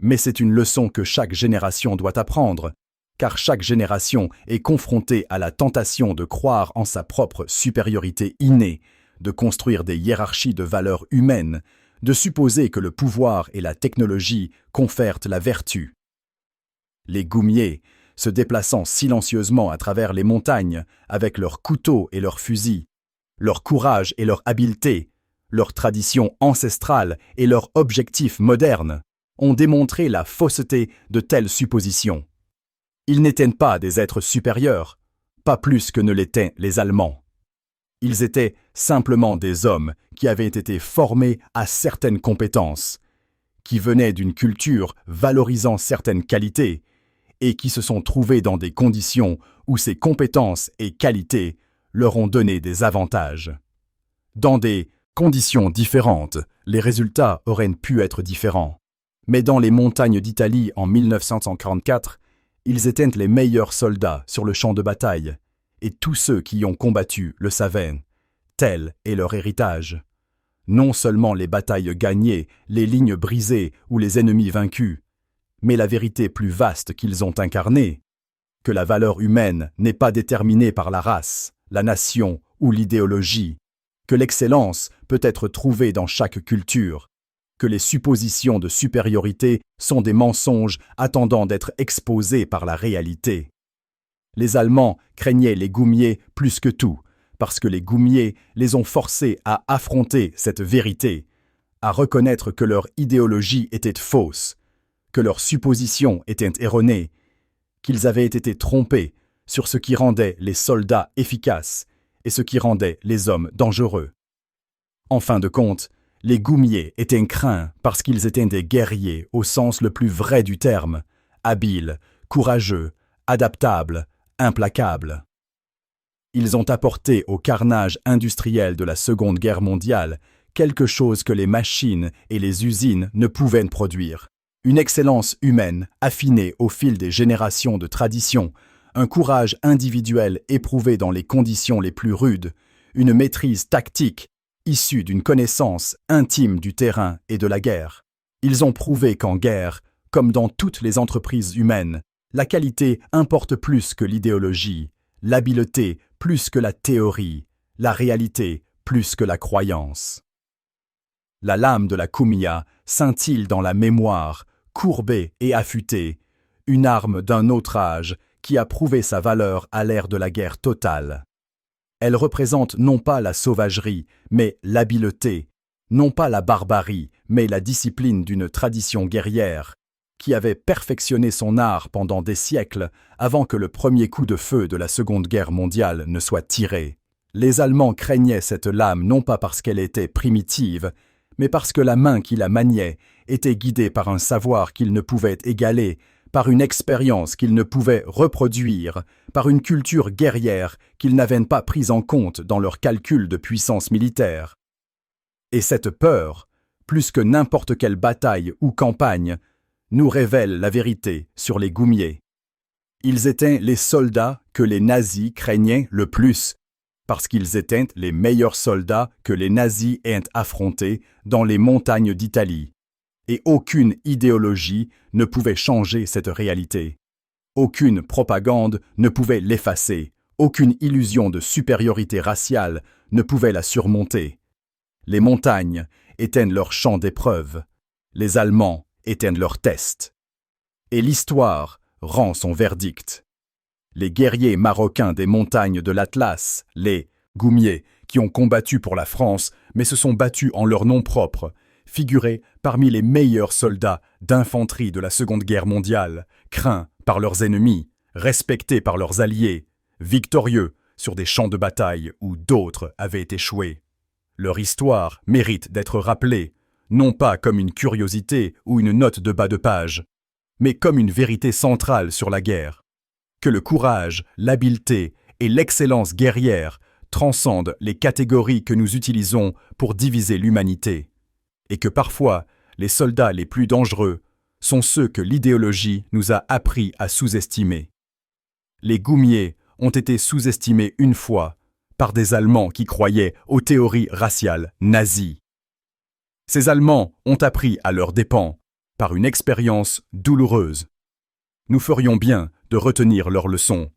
Mais c'est une leçon que chaque génération doit apprendre, car chaque génération est confrontée à la tentation de croire en sa propre supériorité innée, de construire des hiérarchies de valeurs humaines, de supposer que le pouvoir et la technologie confèrent la vertu. Les goumiers, se déplaçant silencieusement à travers les montagnes avec leurs couteaux et leurs fusils, leur courage et leur habileté, leur tradition ancestrale et leur objectif moderne, ont démontré la fausseté de telles suppositions. Ils n'étaient pas des êtres supérieurs, pas plus que ne l'étaient les Allemands. Ils étaient simplement des hommes qui avaient été formés à certaines compétences, qui venaient d'une culture valorisant certaines qualités et qui se sont trouvés dans des conditions où ces compétences et qualités leur ont donné des avantages. Dans des conditions différentes, les résultats auraient pu être différents. Mais dans les montagnes d'Italie en 1944, ils étaient les meilleurs soldats sur le champ de bataille, et tous ceux qui y ont combattu le savaient. Tel est leur héritage. Non seulement les batailles gagnées, les lignes brisées ou les ennemis vaincus, mais la vérité plus vaste qu'ils ont incarnée, que la valeur humaine n'est pas déterminée par la race, la nation ou l'idéologie, que l'excellence peut être trouvée dans chaque culture, que les suppositions de supériorité sont des mensonges attendant d'être exposés par la réalité. Les Allemands craignaient les goumiers plus que tout, parce que les goumiers les ont forcés à affronter cette vérité, à reconnaître que leur idéologie était fausse, que leurs suppositions étaient erronées, qu'ils avaient été trompés sur ce qui rendait les soldats efficaces et ce qui rendait les hommes dangereux. En fin de compte, les goumiers étaient craints parce qu'ils étaient des guerriers au sens le plus vrai du terme, habiles, courageux, adaptables, implacables. Ils ont apporté au carnage industriel de la Seconde Guerre mondiale quelque chose que les machines et les usines ne pouvaient produire. Une excellence humaine affinée au fil des générations de tradition, un courage individuel éprouvé dans les conditions les plus rudes, une maîtrise tactique issue d'une connaissance intime du terrain et de la guerre. Ils ont prouvé qu'en guerre, comme dans toutes les entreprises humaines, la qualité importe plus que l'idéologie, l'habileté plus que la théorie, la réalité plus que la croyance. La lame de la Cummia scintille dans la mémoire, courbée et affûtée, une arme d'un autre âge qui a prouvé sa valeur à l'ère de la guerre totale. Elle représente non pas la sauvagerie, mais l'habileté, non pas la barbarie, mais la discipline d'une tradition guerrière, qui avait perfectionné son art pendant des siècles avant que le premier coup de feu de la Seconde Guerre mondiale ne soit tiré. Les Allemands craignaient cette lame non pas parce qu'elle était primitive, mais parce que la main qui la maniait était guidée par un savoir qu'ils ne pouvaient égaler, par une expérience qu'ils ne pouvaient reproduire, par une culture guerrière qu'ils n'avaient pas prise en compte dans leurs calculs de puissance militaire. Et cette peur, plus que n'importe quelle bataille ou campagne, nous révèle la vérité sur les goumiers. Ils étaient les soldats que les nazis craignaient le plus, parce qu'ils étaient les meilleurs soldats que les nazis aient affrontés dans les montagnes d'Italie. Et aucune idéologie ne pouvait changer cette réalité. Aucune propagande ne pouvait l'effacer, aucune illusion de supériorité raciale ne pouvait la surmonter. Les montagnes étaient leur champ d'épreuve, les Allemands étaient leur test. Et l'histoire rend son verdict. Les guerriers marocains des montagnes de l'Atlas, les goumiers, qui ont combattu pour la France mais se sont battus en leur nom propre, figuraient parmi les meilleurs soldats d'infanterie de la Seconde Guerre mondiale, craints par leurs ennemis, respectés par leurs alliés, victorieux sur des champs de bataille où d'autres avaient échoué. Leur histoire mérite d'être rappelée, non pas comme une curiosité ou une note de bas de page, mais comme une vérité centrale sur la guerre. Que le courage, l'habileté et l'excellence guerrière transcendent les catégories que nous utilisons pour diviser l'humanité. Et que parfois, les soldats les plus dangereux sont ceux que l'idéologie nous a appris à sous-estimer. Les goumiers ont été sous-estimés une fois par des Allemands qui croyaient aux théories raciales nazies. Ces Allemands ont appris à leurs dépens par une expérience douloureuse. Nous ferions bien de retenir leurs leçons.